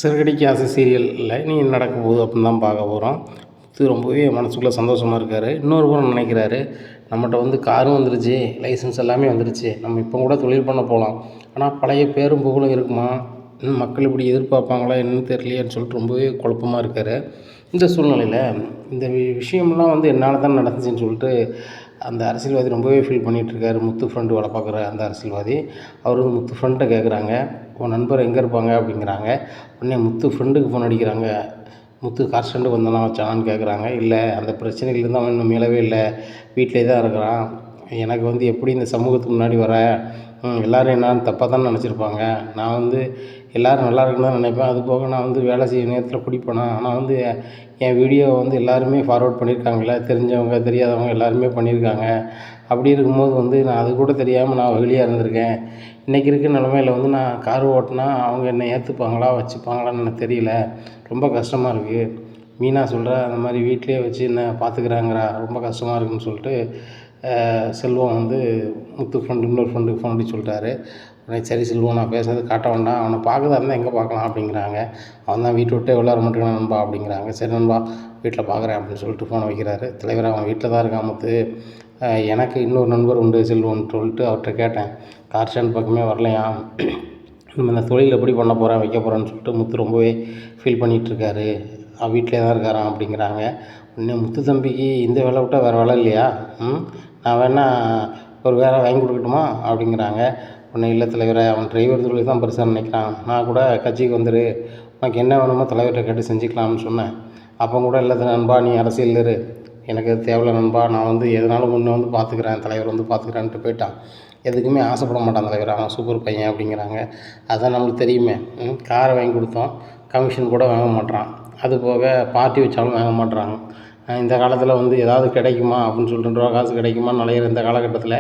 சிறகடிக்க ஆசை சீரியலில் இனி என்ன நடக்க போகுது அப்படின்னு தான் பார்க்க போகிறோம். முத்து ரொம்பவே மனசுக்குள்ளே சந்தோஷமாக இருக்கார். இன்னொரு புறம் நினைக்கிறாரு, நம்மகிட்ட வந்து காரும் வந்துருச்சு, லைசன்ஸ் எல்லாமே வந்துருச்சு, நம்ம இப்போ கூட தொழில் பண்ண போகலாம். ஆனால் பழைய பேரும் புகழும் இருக்குமா, இன்னும் மக்கள் இப்படி எதிர்பார்ப்பாங்களா என்னன்னு தெரியலையேன்னு சொல்லிட்டு ரொம்பவே குழப்பமாக இருக்கார். இந்த சூழ்நிலையில் இந்த விஷயம்லாம் வந்து என்னால் தான் நடந்துச்சுன்னு சொல்லிட்டு அந்த அரசியல்வாதி ரொம்பவே ஃபீல் பண்ணிகிட்ருக்காரு. முத்து ஃப்ரெண்டு வேலை பார்க்குற அந்த அரசியல்வாதி அவர் வந்து முத்து ஃப்ரெண்ட்டை கேட்குறாங்க, உன் நண்பர் எங்கே இருப்பாங்க அப்படிங்கிறாங்க. உடனே முத்து ஃப்ரெண்டுக்கு ஃபோன் அடிக்கிறாங்க. முத்து கார் ஸ்டாண்டு வந்தானா வச்சானான்னு கேட்குறாங்க. இல்லை, அந்த பிரச்சனையிலேருந்து அவன் இன்னும் மீளவே இல்லை, வீட்டிலே தான் இருக்கிறான். எனக்கு வந்து எப்படி இந்த சமூகத்துக்கு முன்னாடி வர எல்லோரும் என்னான்னு தப்பாக தானே நினச்சிருப்பாங்க. நான் வந்து எல்லோரும் நல்லா இருக்குன்னு தான் நினைப்பேன். அது போக நான் வந்து வேலை செய்ய நேரத்தில் குடிப்பேனா, ஆனால் வந்து என் வீடியோவை வந்து எல்லாருமே ஃபார்வர்ட் பண்ணியிருக்காங்கல்ல, தெரிஞ்சவங்க தெரியாதவங்க எல்லாருமே பண்ணியிருக்காங்க. அப்படி இருக்கும்போது வந்து நான் அது கூட தெரியாமல் நான் வெளியாக இருந்திருக்கேன். இன்றைக்கி இருக்கிற நிலமையில வந்து நான் கார் ஓட்டினா அவங்க என்னை ஏற்றுப்பாங்களா வச்சுப்பாங்களான்னு எனக்கு தெரியல. ரொம்ப கஷ்டமாக இருக்குது. மீனா சொல்கிறா அந்த மாதிரி வீட்டிலே வச்சு என்ன பார்த்துக்கிறாங்கிறா, ரொம்ப கஷ்டமாக இருக்குதுன்னு சொல்லிட்டு செல்வம் வந்து முத்து ஃப்ரெண்டு இன்னொரு ஃப்ரெண்டுக்கு ஃபோன் அடிச்சு சொல்லிட்டாரு. உடனே சரி செல்வம், நான் பேசுனது காட்ட வேண்டாம், அவனை பார்க்கறதா இருந்தால் எங்கே பார்க்கலாம் அப்படிங்கிறாங்க. அவன் தான் வீட்டை விட்டே உள்ளார மாட்டேங்கிறான் நண்பா அப்படிங்கிறாங்க. சரி நண்பா, வீட்டில் பார்க்குறேன் அப்படின்னு சொல்லிட்டு ஃபோனை வைக்கிறாரு. தலைவர் அவன் வீட்டில் தான் இருக்கான் முத்து. எனக்கு இன்னொரு நண்பர் உண்டு செல்வம்னு சொல்லிட்டு அவர்கிட்ட கேட்டேன். கார் ஸ்டாண்ட் பக்கமே வரலையாம். நம்ம இந்த தொழில் எப்படி பண்ண போகிறேன் வைக்க போகிறேன்னு சொல்லிட்டு முத்து ரொம்பவே ஃபீல் பண்ணிகிட்ருக்காரு. வீட்டிலே தான் இருக்காரான் அப்படிங்கிறாங்க. உடனே முத்து தம்பிக்கு இந்த வேலை விட்டால் வேறு வேலை இல்லையா, நான் வேணால் ஒரு வேலை வாங்கி கொடுக்கட்டுமா அப்படிங்கிறாங்க. உடனே இல்லை தலைவரை, அவன் டிரைவர் தொழில் தான் பெருசாக நினைக்கிறான், நான் கூட கட்சிக்கு வந்துடு, உனக்கு என்ன வேணுமோ தலைவர்கிட்ட கேட்டு செஞ்சுக்கலாம்னு சொன்னேன். அப்போ கூட இல்லை நண்பா, நீ அரசியல் இரு, எனக்கு அது தேவையில்ல நண்பா, நான் வந்து எதனாலும் முன்னே வந்து பார்த்துக்கிறேன், தலைவர் வந்து பார்த்துக்கிறேன்ட்டு போயிட்டான். எதுக்குமே ஆசைப்பட மாட்டான் தலைவர், அவன் சூப்பர் பையன் அப்படிங்கிறாங்க. அதுதான் நம்மளுக்கு தெரியுமே, காரை வாங்கி கொடுத்தோம், கமிஷன் கூட வாங்க மாட்றான், அது போக பார்ட்டி வச்சாலும் வாங்க மாட்றாங்க. இந்த காலத்தில் வந்து ஏதாவது கிடைக்குமா அப்படின்னு சொல்லிட்டு 2 ரூபா காசு கிடைக்குமான்னு நலையிற இந்த காலகட்டத்தில்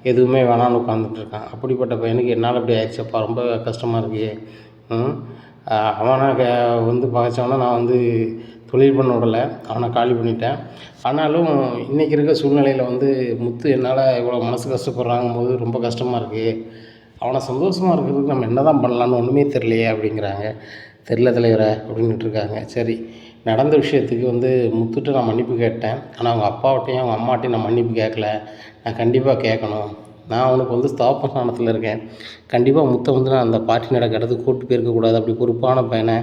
எதுவுமே வேணான்னு உட்காந்துட்ருக்கான். அப்படிப்பட்ட பையனுக்கு என்னால் இப்படி ஆயிடுச்சப்பா, ரொம்ப கஷ்டமாக இருக்குது. அவனை வந்து பகைச்சவனை நான் வந்து தொழில் பண்ண விடலை, அவனை காலி பண்ணிட்டேன். ஆனாலும் இன்றைக்கி இருக்க சூழ்நிலையில் வந்து முத்து என்னால் இவ்வளோ மனசு கஷ்டப்படுறாங்கும் போது ரொம்ப கஷ்டமாக இருக்குது. அவனை சந்தோஷமாக இருக்கிறதுக்கு நம்ம என்ன தான் பண்ணலான்னு ஒன்றுமே தெரியலையே அப்படிங்கிறாங்க. தெரில தலைவரை அப்படின்ட்டுருக்காங்க. சரி, நடந்த விஷயத்துக்கு வந்து முத்துட்ட நான் மன்னிப்பு கேட்டேன். ஆனால் அவங்க அப்பாவட்டையும் அவங்க அம்மாட்டையும் நான் மன்னிப்பு கேட்கல. நான் கண்டிப்பாக கேட்கணும். நான் அவனுக்கு வந்து ஸ்தாபன ஸ்தானத்தில் இருக்கேன். கண்டிப்பாக முத்தை வந்து நான் அந்த பார்ட்டி நடக்க இடத்துக்கு கூப்பிட்டு போயிருக்கக்கூடாது. அப்படி பொறுப்பான பையனை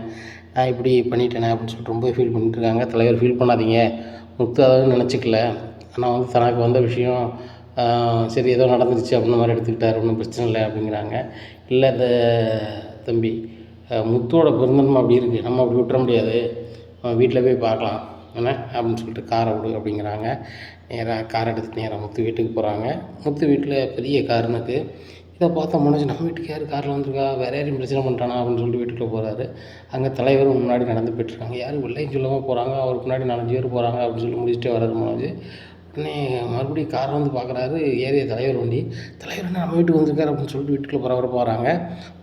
நான் இப்படி பண்ணிட்டேனே அப்படின்னு சொல்லிட்டு ரொம்ப ஃபீல் பண்ணிட்டுருக்காங்க. தலைவர் ஃபீல் பண்ணாதீங்க, முத்து அதாவது நினச்சிக்கல, ஆனால் வந்து தனக்கு வந்த விஷயம் சரி ஏதோ நடந்துருச்சு அப்படின்ற மாதிரி எடுத்துக்கிட்டார், ஒன்றும் பிரச்சனை இல்லை அப்படிங்கிறாங்க. இல்லை தம்பி, முத்தோட பிறந்தன்மை அப்படி இருக்குது, நம்ம அப்படி விட்டுற முடியாது, வீட்டில் போய் பார்க்கலாம் என்ன அப்படின்னு சொல்லிட்டு காரை விடு அப்படிங்கிறாங்க. நேராக காரை எடுத்துகிட்டு நேராக முத்து வீட்டுக்கு போகிறாங்க. முத்து வீட்டில் பெரிய காருனுக்கு. இதை பார்த்தா மனோஜ், நம்ம வீட்டுக்கு யார் காரில் வந்திருக்கா, வேறு யாரையும் பிரச்சனை பண்ணிட்டானா அப்படின்னு சொல்லிட்டு வீட்டுக்குள்ளே போகிறாரு. அங்கே தலைவரும் முன்னாடி நடந்து போய்ட்டுருக்காங்க. யாரும் வெள்ளையும் சொல்லாமல் போகிறாங்க, அவருக்கு முன்னாடி 4-5 பேர் போகிறாங்க அப்படின்னு சொல்லி முடிச்சுட்டே வர்றாரு மனோஜ். உடனே மறுபடியும் காரை வந்து பார்க்குறாரு, ஏரியா தலைவர் வண்டி. தலைவர் என்ன நம்ம வீட்டுக்கு வந்திருக்காரு அப்படின்னு சொல்லிட்டு வீட்டுக்குள்ளே பரபரப்பாக போகிறாங்க.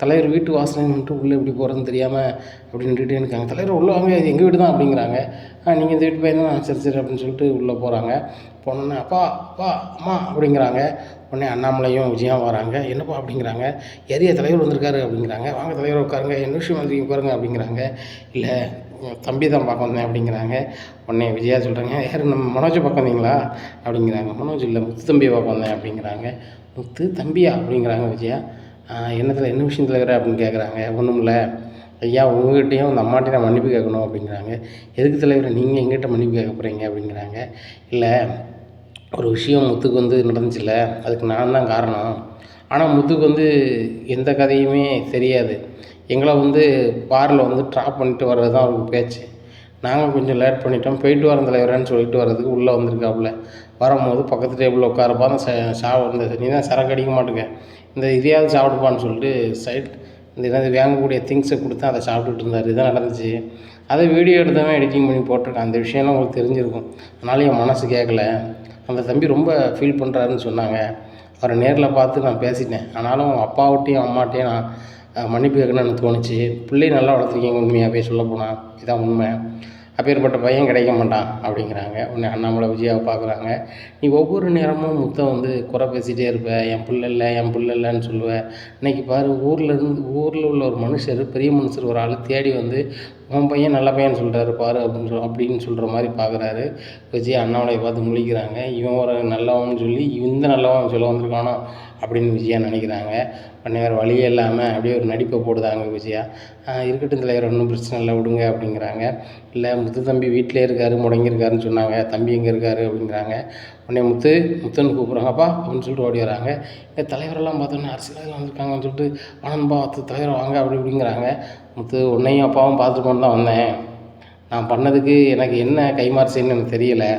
தலைவர் வீட்டு வாசனை வந்துட்டு உள்ளே எப்படி போகிறதுன்னு தெரியாமல் அப்படின்னு நின்றுட்டே இருக்காங்க. தலைவர் உள்ளே வாங்க, இது எங்கள் வீடு தான் அப்படிங்கிறாங்க. நீங்கள் இந்த வீட்டு பையன் தான், சரி சரி அப்படின்னு சொல்லிட்டு உள்ளே போகிறாங்க. போனோன்னே அப்பா அப்பா அம்மா அப்படிங்கிறாங்க. உடனே அண்ணாமலையும் விஜயம் வராங்க. என்னப்பா அப்படிங்கிறாங்க. ஏரியா தலைவர் வந்திருக்காரு அப்படிங்கிறாங்க. வாங்க தலைவர் உட்காருங்க, என்ன விஷயம் வந்தீங்க உட்காருங்க அப்படிங்கிறாங்க. இல்லை தம்பி தான் பார்க்க வந்தேன் அப்படிங்கிறாங்க. உடனே விஜயா சொல்கிறாங்க, யார் நம்ம மனோஜை பார்க்க வந்தீங்களா அப்படிங்கிறாங்க. மனோஜ் இல்லை, முத்து தம்பியை பார்க்க வந்தேன் அப்படிங்கிறாங்க. முத்து தம்பியா அப்படிங்கிறாங்க விஜயா. என்னத்தில் என்ன விஷயம் தலைவர் அப்படின்னு கேட்குறாங்க. ஒன்றும் இல்லை ஐயா, உங்கள்கிட்டையும் அந்த அம்மாட்டையும் நான் மன்னிப்பு கேட்கணும் அப்படிங்கிறாங்க. எதுக்கு தலைவர் நீங்கள் எங்கிட்ட மன்னிப்பு கேட்க போகிறீங்க அப்படிங்கிறாங்க. இல்லை, ஒரு விஷயம் முத்துக்கு வந்து நடந்துச்சுல்ல, அதுக்கு நான் தான் காரணம். ஆனால் முத்துக்கு வந்து எந்த கதையுமே தெரியாது. எங்களை வந்து பாரில் வந்து ட்ராப் பண்ணிட்டு வர்றது தான் அவருக்கு பேச்சு. நாங்கள் கொஞ்சம் லேட் பண்ணிட்டோம், போயிட்டு வரேன் தலைவரேன்னு சொல்லிட்டு வர்றதுக்கு உள்ளே வந்திருக்காப்புல. வரும்போது பக்கத்து டேபிளில் உட்காரப்பா, அந்த நீ தான் சரக்கு அடிக்க மாட்டேங்க, இந்த இதையாவது சாப்பிடுப்பான்னு சொல்லிட்டு இந்த ஏதாவது வாங்கக்கூடிய திங்ஸை கொடுத்து அதை சாப்பிட்டுட்டு இருந்தார். இதுதான் நடந்துச்சு. அதை வீடியோ எடுத்தவன் எடிட்டிங் பண்ணி போட்டிருக்கான். அந்த விஷயம்லாம் உங்களுக்கு தெரிஞ்சிருக்கும். அதனால என் மனசு கேட்கல. அந்த தம்பி ரொம்ப ஃபீல் பண்ணுறாருன்னு சொன்னாங்க. அவரை நேரில் பார்த்து நான் பேசிட்டேன். ஆனாலும் அப்பாவட்டையும் அம்மாட்டையும் நான் மன்னிப்பு கேட்கணும்னு எனக்கு தோணுச்சு. பிள்ளையை நல்லா வளர்த்துருக்கீங்க, உண்மையாகவே சொல்லப்போனால் இதான் உண்மை. அப்பேற்பட்ட பையன் கிடைக்க மாட்டான் அப்படிங்கிறாங்க. உடனே அண்ணாமலை விஜயாவை பார்க்குறாங்க. நீ ஒவ்வொரு நேரமும் முத்தை வந்து குறை பேசிகிட்டே இருப்ப, என் பிள்ளை இல்லை என் பிள்ளை இல்லைன்னு சொல்லுவேன். இன்றைக்கி பாரு ஊரில் உள்ள ஒரு மனுஷர், பெரிய மனுஷர் ஒரு ஆள் தேடி வந்து உன் பையன் நல்ல பையன் சொல்கிறாரு பாரு அப்படின்னு சொல்கிற மாதிரி பார்க்குறாரு. விஜய் அண்ணாமலையை பார்த்து முழிக்கிறாங்க. இவன் ஒரு நல்லவன்னு சொல்லி இந்த நல்லவன் சொல்ல வந்திருக்கானோ அப்படின்னு விஜயா நினைக்கிறாங்க. உடனே வேறு வழியே இல்லாமல் அப்படியே ஒரு நடிப்பை போடுதாங்க விஜயா. இருக்கட்டும் தலைவர், ஒன்றும் பிரச்சனை இல்லை விடுங்க அப்படிங்கிறாங்க. இல்லை முத்து தம்பி வீட்டிலே இருக்கார், முடங்கியிருக்காருன்னு சொன்னாங்க, தம்பி எங்கே இருக்கார் அப்படிங்கிறாங்க. உடனே முத்துன்னு கூப்பிட்றாங்கப்பா அப்படின்னு சொல்லிட்டு ஓடி வராங்க. இந்த தலைவரெல்லாம் பார்த்தோன்னே அரசியலில் வந்திருக்காங்கன்னு சொல்லிட்டு ஆனந்த்பா தலைவர் வாங்க அப்படி இப்படிங்கிறாங்க. முத்து உன்னையும் அப்பாவும் பார்த்துட்டு தான் வந்தேன். நான் பண்ணதுக்கு எனக்கு என்ன கைமாறு செய்யணும்னு எனக்கு தெரியலை.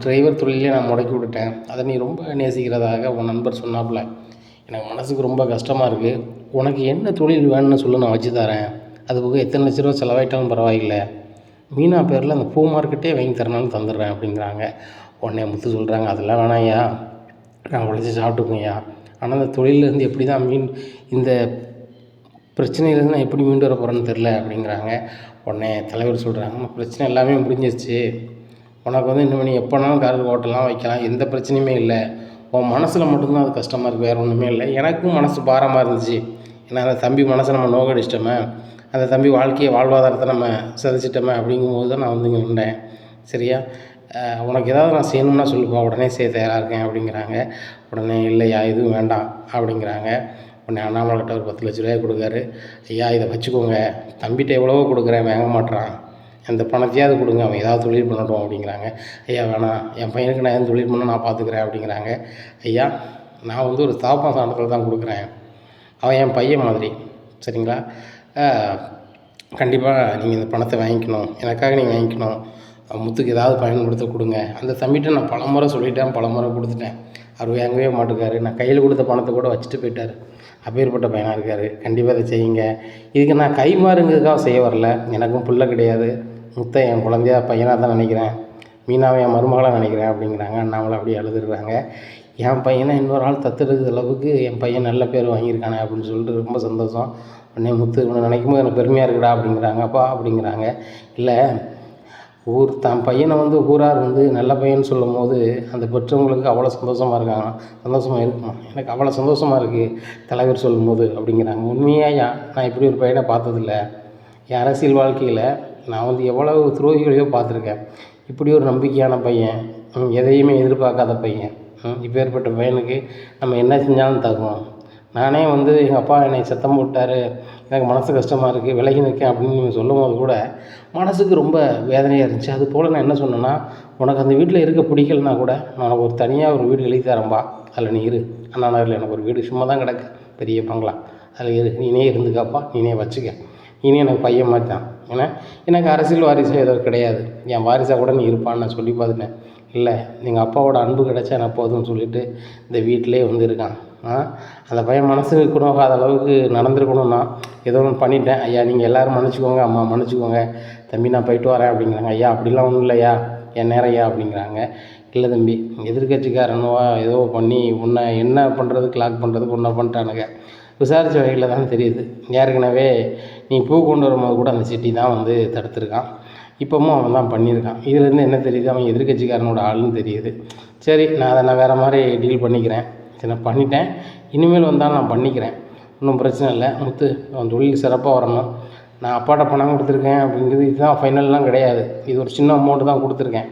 டிரைவர் தொழிலே நான் முடக்கி விட்டுட்டேன். அதை நீ ரொம்ப நேசிக்கிறதாக உன் நண்பர் சொன்னாப்புல. எனக்கு மனதுக்கு ரொம்ப கஷ்டமாக இருக்குது. உனக்கு என்ன தொழில் வேணும்னு சொல்லி நான் வச்சு தரேன். அது போக எத்தனை லட்ச ரூபா செலவாயிட்டாலும் பரவாயில்லை. மீனா பேரில் அந்த பூ மார்க்கெட்டே வாங்கி தரனாலும் தந்துடுறேன் அப்படிங்கிறாங்க. உடனே முத்து சொல்கிறாங்க, அதெல்லாம் வேணாம்யா, நான் உழைச்சி சாப்பிட்டுக்குங்கய்யா. ஆனால் அந்த தொழிலேருந்து எப்படி தான் இந்த பிரச்சனையிலேருந்து நான் எப்படி மீண்டு வர போகிறேன்னு தெரில அப்படிங்கிறாங்க. உடனே தலைவர் சொல்கிறாங்க, பிரச்சனை எல்லாமே முடிஞ்சிருச்சு. உனக்கு வந்து இன்னும் நீ எப்போனாலும் கார் ஓட்டலாம் வைக்கலாம், எந்த பிரச்சனையுமே இல்லை. உன் மனசில் மட்டும்தான் அது கஷ்டமாக இருக்குது, வேறு ஒன்றுமே இல்லை. எனக்கும் மனசு பாரமாக இருந்துச்சு. ஏன்னா அந்த தம்பி மனசை நம்ம நோக்கடிச்சிட்டோமே, அந்த தம்பி வாழ்வாதாரத்தை நம்ம சிதைச்சிட்டோமே அப்படிங்கும்போது தான் நான் வந்து இங்கே நின்றேன். சரியா, உனக்கு ஏதாவது நான் செய்யணும்னா சொல்லுப்பா, உடனே செய்ய தயாராக இருக்கேன் அப்படிங்கிறாங்க. உடனே இல்லையா எதுவும் வேண்டாம் அப்படிங்கிறாங்க. உடனே அண்ணாமலைகிட்ட ஒரு 10 லட்ச ரூபாய் கொடுக்காரு. ஐயா இதை வச்சுக்கோங்க, தம்பிகிட்ட எவ்வளவோ கொடுக்குறேன் வாங்க மாட்டான், அந்த பணத்தையாவது கொடுங்க, அவன் ஏதாவது தொழில் பண்ணட்டும் அப்படிங்கிறாங்க. ஐயா வேணாம், என் பையனுக்கு நான் எதுவும் தொழில் பண்ண நான் பார்த்துக்கிறேன் அப்படிங்கிறாங்க. ஐயா நான் வந்து ஒரு தாப்பா சாணத்தில் தான் கொடுக்குறேன், அவன் என் பையன் மாதிரி, சரிங்களா? கண்டிப்பாக நீங்கள் இந்த பணத்தை வாங்கிக்கணும், எனக்காக நீங்கள் வாங்கிக்கணும், முத்துக்கு ஏதாவது பயன்படுத்த கொடுங்க. அந்த தம்பிகிட்ட நான் பலமுறை சொல்லிட்டேன், பலமுறை கொடுத்துட்டேன், அவர் வாங்கவே மாட்டேங்காரு. நான் கையில் கொடுத்த பணத்தை கூட வச்சுட்டு போயிட்டார். அப்பேற்பட்ட பையனாக இருக்கார். கண்டிப்பாக அதை செய்யுங்க. இதுக்கு நான் கைமாறுங்கிறதுக்காக செய்ய வரல, எனக்கும் பிள்ளை கிடையாது. முத்தை என் குழந்தையா பையனாக தான் நினைக்கிறேன், மீனாவை என் மருமகளாக நினைக்கிறேன் அப்படிங்கிறாங்க. அண்ணாமலை அப்படியே அழுதுடுறாங்க. என் பையனை இன்னொரு ஆள் தத்துடுற அளவுக்கு என் பையன் நல்ல பேர் வாங்கியிருக்கானே அப்படின்னு சொல்லிட்டு ரொம்ப சந்தோஷம். உடனே முத்து இவனை நினைக்கும் போது எனக்கு பெருமையாக இருக்குடா அப்படிங்கிறாங்க. அப்பா அப்படிங்கிறாங்க. இல்லை, தான் பையனை வந்து ஊரார் வந்து நல்ல பையன் சொல்லும் போது அந்த பெற்றவங்களுக்கு அவ்வளோ சந்தோஷமாக இருக்காங்க, சந்தோஷமாக இருக்குமா, எனக்கு அவ்வளோ சந்தோஷமாக இருக்குது தலைவர் சொல்லும் போது அப்படிங்கிறாங்க. உண்மையாக நான் இப்படி ஒரு பையனை பார்த்ததில்ல. என் அரசியல் வாழ்க்கையில் நான் வந்து எவ்வளவு துரோகிகளையோ பார்த்துருக்கேன். இப்படி ஒரு நம்பிக்கையான பையன், எதையுமே எதிர்பார்க்காத பையன், இப்பேற்பட்ட பையனுக்கு நம்ம என்ன செஞ்சாலும் தகும். நானே வந்து எங்கள் அப்பா என்னை சத்தம் போட்டார், எனக்கு மனசு கஷ்டமாக இருக்குது, விலகி நிற்கேன் அப்படின்னு நீங்கள் சொல்லும் போது கூட மனசுக்கு ரொம்ப வேதனையாக இருந்துச்சு. அது போல் நான் என்ன சொன்னேன்னா, உனக்கு அந்த வீட்டில் இருக்க பிடிக்கலனா கூட நான் ஒரு தனியாக ஒரு வீடு எழுதி தரேன்பா, அதில் நீ இரு. அண்ணா நகரில் எனக்கு ஒரு வீடு சும்மா தான் கிடக்கு, பெரிய பங்களா, அதில் இரு, நீனே இருந்துக்காப்பா, நீனே வச்சுக்க, நீனே எனக்கு பையன் மாதிரி தான். ஏன்னா எனக்கு அரசியல் வாரிசு ஏதோ கிடையாது, என் வாரிசாக கூட நீ இருப்பான்னு நான் சொல்லி பார்த்துட்டேன். இல்லை, எங்கள் அப்பாவோட அன்பு கிடச்சா எனக்கு போதும்னு சொல்லிவிட்டு இந்த வீட்டிலே வந்து இருக்கான். அந்த பையன் மனசு குணமாகாத அளவுக்கு நடந்துருக்கணும்னா ஏதோ ஒன்று பண்ணிட்டேன். ஐயா நீங்கள் எல்லோரும் மன்னிச்சிக்கோங்க, அம்மா மன்னிச்சிக்கோங்க, தம்பி நான் போயிட்டு வரேன் அப்படிங்கிறாங்க. ஐயா அப்படிலாம் ஒன்றும் இல்லையா, என் நேரம் ஐயா அப்படிங்கிறாங்க. இல்லை தம்பி, எதிர்கட்சிக்காரனுவா ஏதோ பண்ணி உன்னை என்ன பண்ணுறதுக்கு லாக் பண்ணுறதுக்கு ஒன்றை பண்ணிட்டானுங்க. விசாரித்த வகையில் தான் தெரியுது, ஏற்கனவே நீ பூ கொண்டு வரும்போது கூட அந்த சிட்டி தான் வந்து தடுத்துருக்கான், இப்போவும் அவன் தான் பண்ணியிருக்கான். இதுலேருந்து என்ன தெரியுது, அவன் எதிர்கட்சிக்காரனோட ஆளுன்னு தெரியுது. சரி, நான் வேறு மாதிரி டீல் பண்ணிக்கிறேன், சரி நான் பண்ணிட்டேன், இனிமேல் வந்தாலும் நான் பண்ணிக்கிறேன், ஒன்றும் பிரச்சனை இல்லை. முத்து அவன் தொழில் சிறப்பாக வரணும். நான் அப்பாட்ட பணம் கொடுத்துருக்கேன் அப்படிங்கிறது இதுதான் ஃபைனல்லாம் கிடையாது, இது ஒரு சின்ன அமௌண்ட்டு தான் கொடுத்துருக்கேன்.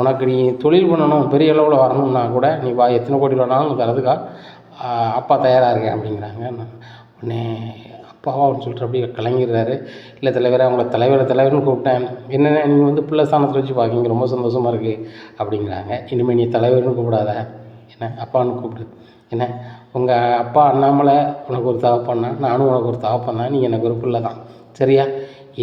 உனக்கு நீ தொழில் பண்ணணும், பெரிய அளவில் வரணும்னா கூட நீ வா, எத்தனை கோடி வேணாலும் தரதுக்காக அப்பா தயாராக இருக்கேன் அப்படிங்கிறாங்க. உடனே அப்பாவா அப்படின்னு சொல்லிட்டு அப்படியே கலங்கிடுறாரு. இல்லை தலைவரை, அவங்கள தலைவர்னு கூப்பிட்டேன், என்னென்ன நீங்கள் வந்து பிள்ளை ஸ்தானத்தில் வச்சு பார்க்கிங்க, ரொம்ப சந்தோஷமாக இருக்குது அப்படிங்கிறாங்க. இனிமேல் நீ தலைவர்னு கூப்பிடாத, என்ன அப்பான்னு கூப்பிடு. என்ன உங்கள் அப்பா அண்ணாமலை உனக்கு ஒரு தகப்பன்னா, நானும் உனக்கு ஒரு தகப்பன் தான், நீ எனக்கு ஒரு பிள்ளை தான், சரியா?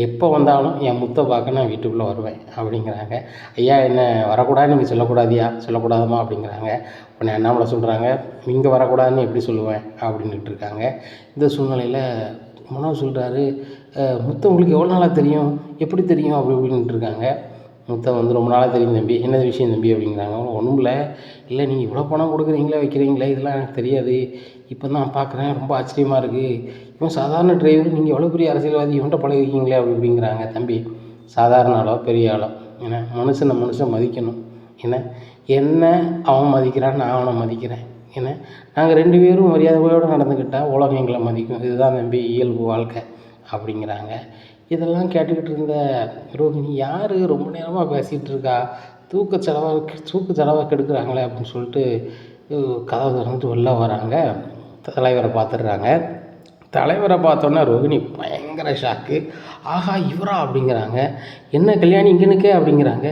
எப்போ வந்தாலும் என் முத்தை பார்க்க நான் வீட்டுக்குள்ளே வருவேன் அப்படிங்கிறாங்க. ஐயா என்ன வரக்கூடாது நீங்கள் சொல்லக்கூடாதியா, சொல்லக்கூடாதுமா அப்படிங்கிறாங்க. உடனே அண்ணாமலை சொல்கிறாங்க, இங்கே வரக்கூடாதுன்னு எப்படி சொல்லுவேன் அப்படின்ட்டு இருக்காங்க. இந்த சூழ்நிலையில் மனோ சொல்கிறாரு, முத்தை உங்களுக்கு எவ்வளோ நாளாக தெரியும், எப்படி தெரியும் அப்படி இப்படின்ட்டு இருக்காங்க. முத்தை வந்து ரொம்ப நாளாக தெரியும் தம்பி, என்ன விஷயம் தம்பி அப்படிங்கிறாங்க. ஒன்றும் இல்லை நீங்கள் இவ்வளோ பணம் கொடுக்குறீங்களே வைக்கிறீங்களே, இதெல்லாம் எனக்கு தெரியாது, இப்போ தான் பார்க்குறேன், ரொம்ப ஆச்சரியமாக இருக்குது, இவன் சாதாரண டிரைவர், நீங்கள் எவ்வளோ பெரிய அரசியல்வாதி, இவன்கிட்ட பழகிருக்கீங்களே அப்படி இப்படிங்கிறாங்க. தம்பி சாதாரண ஆளோ பெரிய ஆளோ ஏன்னா மனுஷன் மதிக்கணும். ஏன்னா என்ன அவன் மதிக்கிறான், நான் அவனை மதிக்கிறேன். ஏன்னா நாங்கள் 2 பேரும் மரியாதையோடு நடந்துக்கிட்டால் உலகம் எங்களை மதிக்கும். இதுதான் தம்பி இயல்பு வாழ்க்கை அப்படிங்கிறாங்க. இதெல்லாம் கேட்டுக்கிட்டு இருந்த ரோகிணி யார் ரொம்ப நேரமாக பேசிகிட்டு இருக்கா, தூக்க செலவை கெடுக்குறாங்களே அப்படின்னு சொல்லிட்டு கதவை திறந்துட்டு வெளில வராங்க. தலைவரை பார்த்துடுறாங்க. தலைவரை பார்த்தோன்னே ரோகிணி பயங்கர ஷாக்கு. ஆஹா இவரா அப்படிங்கிறாங்க. என்ன கல்யாணி இங்கே நிற்க அப்படிங்கிறாங்க.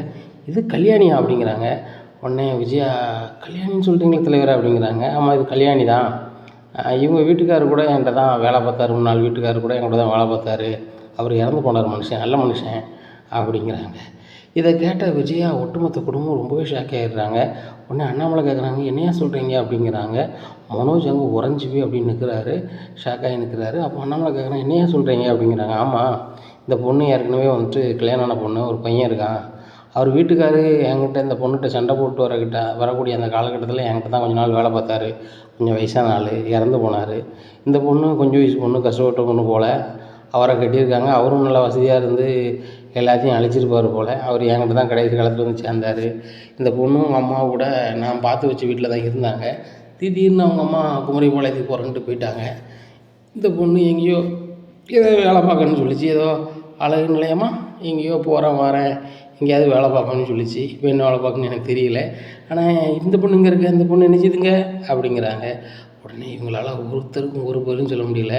இது கல்யாணியா அப்படிங்கிறாங்க. உடனே விஜயா கல்யாணின்னு சொல்லிட்டீங்களே தலைவரை அப்படிங்கிறாங்க. ஆமாம் இது கல்யாணி தான். இவங்க வீட்டுக்காரர் கூட என்கிட்ட தான் வேலை பார்த்தாரு. 3 நாள் வீட்டுக்காரர் கூட என்கிட்ட தான் வேலை பார்த்தாரு. அவர் இறந்து போனார் மனுஷன், நல்ல மனுஷன் அப்படிங்கிறாங்க. இதை கேட்ட விஜயா ஒட்டுமொத்த குடும்பம் ரொம்பவே ஷாக் ஆகிடுறாங்க. உடனே அண்ணாமலை கேட்குறாங்க என்னையா சொல்கிறீங்க அப்படிங்கிறாங்க. மனோஜ் அங்கே உறைஞ்சி போய் அப்படின்னு நிற்கிறாரு, ஷாக்காகி நிற்கிறாரு. அப்போ அண்ணாமலை கேட்குறாங்க என்னையா சொல்கிறீங்க அப்படிங்கிறாங்க. ஆமாம் இந்த பொண்ணு ஏற்கனவே வந்துட்டு கல்யாணம் ஆன பொண்ணு, ஒரு பையன் இருக்கான். அவர் வீட்டுக்காரர் என்கிட்ட இந்த பொண்ணுகிட்ட சண்டை போட்டு வரக்கூடிய அந்த காலகட்டத்தில் என்கிட்ட தான் கொஞ்ச நாள் வேலை பார்த்தாரு. கொஞ்சம் வயசான ஆள், இறந்து போனார். இந்த பொண்ணு கொஞ்சம் வயசு பொண்ணு, கஷ்டப்பட்ட பொண்ணு போல். அவரை கட்டியிருக்காங்க. அவரும் நல்லா வசதியாக இருந்து எல்லாத்தையும் அழிச்சிருப்பார் போல். அவர் என்கிட்ட தான் கடைசி காலத்தில் வந்து சேர்ந்தார். இந்த பொண்ணும் அவங்க அம்மா கூட நான் பார்த்து வச்ச வீட்டில் தான் இருந்தாங்க. திடீர்னு அவங்க அம்மா குமரிபாளையத்துக்கு போகிறேன்ட்டு போயிட்டாங்க. இந்த பொண்ணு எங்கேயோ ஏதோ வேலை பார்க்கணுன்னு சொல்லிச்சு. ஏதோ அழகு நிலையமா எங்கேயோ போகிறேன் வரேன் எங்கேயாவது வேலை பார்க்கணுன்னு சொல்லிச்சு. இப்போ என்ன வேலை பார்க்கணுன்னு எனக்கு தெரியல. ஆனால் இந்த பொண்ணு இங்கே இருக்க, இந்த பொண்ணு நினச்சிதுங்க அப்படிங்கிறாங்க. உடனே இவங்களால் ஒருத்தருக்கும் ஒரு பதிலும் சொல்ல முடியல.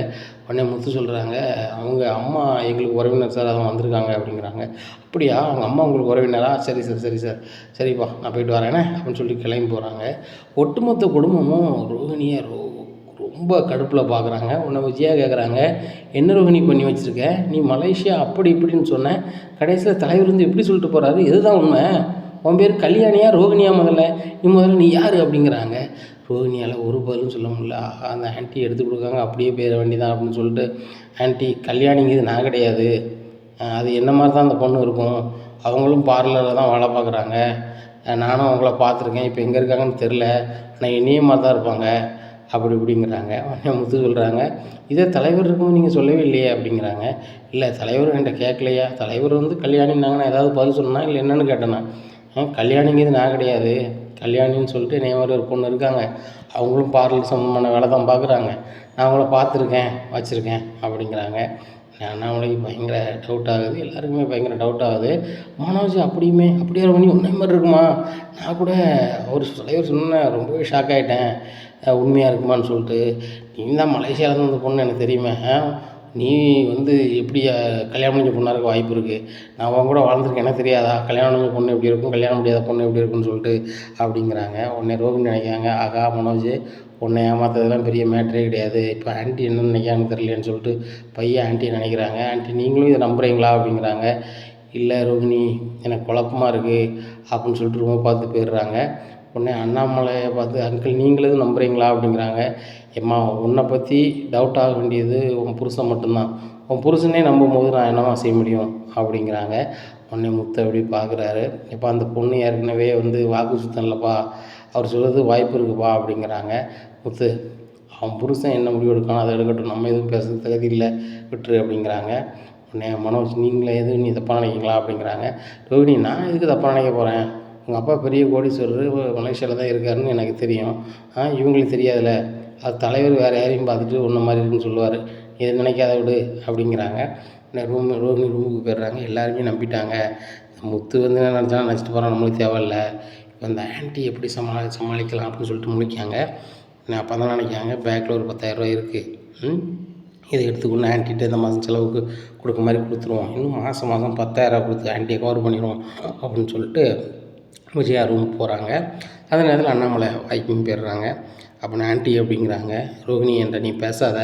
உடனே முத்து சொல்கிறாங்க அவங்க அம்மா எங்களுக்கு உறவினர் சார், அதான் வந்திருக்காங்க அப்படிங்கிறாங்க. அப்படியா அவங்க அம்மா உங்களுக்கு உறவினரா? சரி சார் சரி சார் சரிப்பா நான் போயிட்டு வரேனே அப்படின்னு சொல்லி கிளம்பி போகிறாங்க. ஒட்டுமொத்த குடும்பமும் ரோகிணியை ரொம்ப கடுப்பில் பார்க்குறாங்க. உன்னை விஜயா கேட்குறாங்க என்ன ரோகிணி பண்ணி வச்சுருக்க, நீ மலேசியா அப்படி இப்படின்னு சொன்ன, கடைசியில் தலைவர் வந்து எப்படி சொல்லிட்டு போகிறாரு, எதுதான் உண்மை, உன் பேர் கல்யாணியா ரோகிணியா, முதல்ல நீ யார் அப்படிங்கிறாங்க. ரோகிணியால் ஒரு பதிலும் சொல்ல முடியல. அந்த ஆன்ட்டி எடுத்து கொடுக்காங்க, அப்படியே பேர வேண்டிதான் அப்படின்னு சொல்லிட்டு ஆன்ட்டி கல்யாணிங்கிறது நான் கிடையாது, அது என்ன மாதிரி தான் அந்த பொண்ணு இருக்கும், அவங்களும் பார்லரில் தான் வேலை பார்க்குறாங்க, நானும் அவங்கள பார்த்துருக்கேன், இப்போ எங்கே இருக்காங்கன்னு தெரில, ஆனால் என்னையும் மாதிரி தான் இருப்பாங்க அப்படி இப்படிங்கிறாங்க. உடனே முத்து சொல்கிறாங்க இதே தலைவர் இருக்கும்போது நீங்கள் சொல்லவே இல்லையே அப்படிங்கிறாங்க. இல்லை தலைவர் என்கிட்ட கேட்கலையா, தலைவர் வந்து கல்யாணின்னாங்க, நான் ஏதாவது பதில் சொன்னேன்னா இல்லை என்னென்னு கேட்டேன்னா, கல்யாணிங்கிறது நான் கிடையாது, கல்யாணின்னு சொல்லிட்டு என்னை மாதிரி ஒரு பொண்ணு இருக்காங்க, அவங்களும் பார்லர் சம்மந்தமான வேலை தான் பார்க்குறாங்க, நான் அவங்கள பார்த்துருக்கேன் வச்சுருக்கேன் அப்படிங்கிறாங்க. அண்ணாமலைக்கு பயங்கர டவுட் ஆகுது, எல்லாருக்குமே பயங்கர டவுட் ஆகுது. மனோஜ் அப்படியே பண்ணி உன்னை மாதிரி இருக்குமா, நான் கூட அவர் தலைவர் சொன்னேன் ரொம்பவே ஷாக் ஆகிட்டேன், உண்மையாக இருக்குமான்னு சொல்லிட்டு. நீ தான் மலேசியாவிலேருந்து வந்த பொண்ணு எனக்கு தெரியுமே, நீ வந்து எப்படி கல்யாணம் முடிஞ்ச பொண்ணாக இருக்க வாய்ப்பு இருக்குது, நான் அவன் கூட வாழ்ந்துருக்கேன் எனக்கு தெரியாதா, கல்யாணம் முடிஞ்ச பொண்ணு எப்படி இருக்கும், கல்யாணம் முடியாத பொண்ணு எப்படி இருக்குன்னு சொல்லிட்டு அப்படிங்கிறாங்க. உடனே ரோகிணி நினைக்கிறாங்க ஆகா மனோஜ் உன்னை ஏமாத்துறதுலாம் பெரிய மேட்டரே கிடையாது, இப்போ ஆன்ட்டி என்ன நினைக்கான்னு தெரியலேன்னு சொல்லிட்டு பையன் ஆன்ட்டியை நினைக்கிறாங்க. ஆன்ட்டி நீங்களும் இதை நம்புகிறீங்களா அப்படிங்கிறாங்க. இல்லை ரோகிணி எனக்கு குழப்பமாக இருக்குது அப்படின்னு சொல்லிட்டு ரொம்ப பார்த்து போயிடுறாங்க. உடனே அண்ணாமலையை பார்த்து அங்கிள் நீங்களும் நம்புகிறீங்களா அப்படிங்கிறாங்க. எம்மா உன்னை பற்றி டவுட் ஆக வேண்டியது உன் புருஷன் மட்டும்தான், உன் புருஷனே நம்பும்போது நான் என்னம்மா செய்ய முடியும் அப்படிங்கிறாங்க. உடனே முத்து அப்படி பார்க்குறாரு. எப்போ அந்த பொண்ணு ஏற்கனவே வந்து வாக்கு சுத்தம்லப்பா, அவர் சொல்கிறது வாய்ப்பு இருக்குப்பா அப்படிங்கிறாங்க. முத்து அவன் புருஷன் என்ன முடிவு எடுக்கணும் அதை எடுக்கட்டும், நம்ம எதுவும் பேச தகுதி இல்லை விட்டுரு அப்படிங்கிறாங்க. உடனே மனோஜ் நீங்களே எதுவும் நீ தப்பாக நினைக்கிங்களா அப்படிங்கிறாங்க. ரோகிணி நான் எதுக்கு தப்பாக நினைக்க போகிறேன், உங்கள் அப்பா பெரிய கோடீஸ்வரர் மலேசியாவில் தான் இருக்காருன்னு எனக்கு தெரியும், இவங்களுக்கு தெரியாதுல்ல, அது தலைவர் வேறு யாரையும் பார்த்துட்டு ஒன்றை மாதிரி இருக்குன்னு சொல்லுவார், இதை நினைக்காத விடு அப்படிங்கிறாங்க. ரோகிணி ரூமுக்கு போயிடுறாங்க. எல்லாருமே நம்பிட்டாங்க. முத்து வந்து என்ன நினச்சிட்டு போகிறான், நம்மளுக்கு தேவையில்ல, இப்போ இந்த ஆன்ட்டி எப்படி சமாளிக்கலாம் அப்படின்னு சொல்லிட்டு முழிக்காங்க. அப்போ தான் நினைக்காங்க பேக்கில் ஒரு 10,000 ரூபா இருக்குது, இதை எடுத்துக்கொண்டு ஆன்ட்டிகிட்ட இந்த மாதம் செலவுக்கு கொடுக்க மாதிரி கொடுத்துருவோம், இன்னும் மாதம் 10,000 கொடுத்து ஆன்ட்டியை கவர் பண்ணிடுவோம் அப்படின்னு சொல்லிட்டு விஜயா ரூம் போகிறாங்க. அதே நேரத்தில் அண்ணாமலை வாய்க்கும் போயிடுறாங்க. அப்போ ஆன்ட்டி அப்படிங்கிறாங்க ரோகிணி என்ற நீ பேசாத,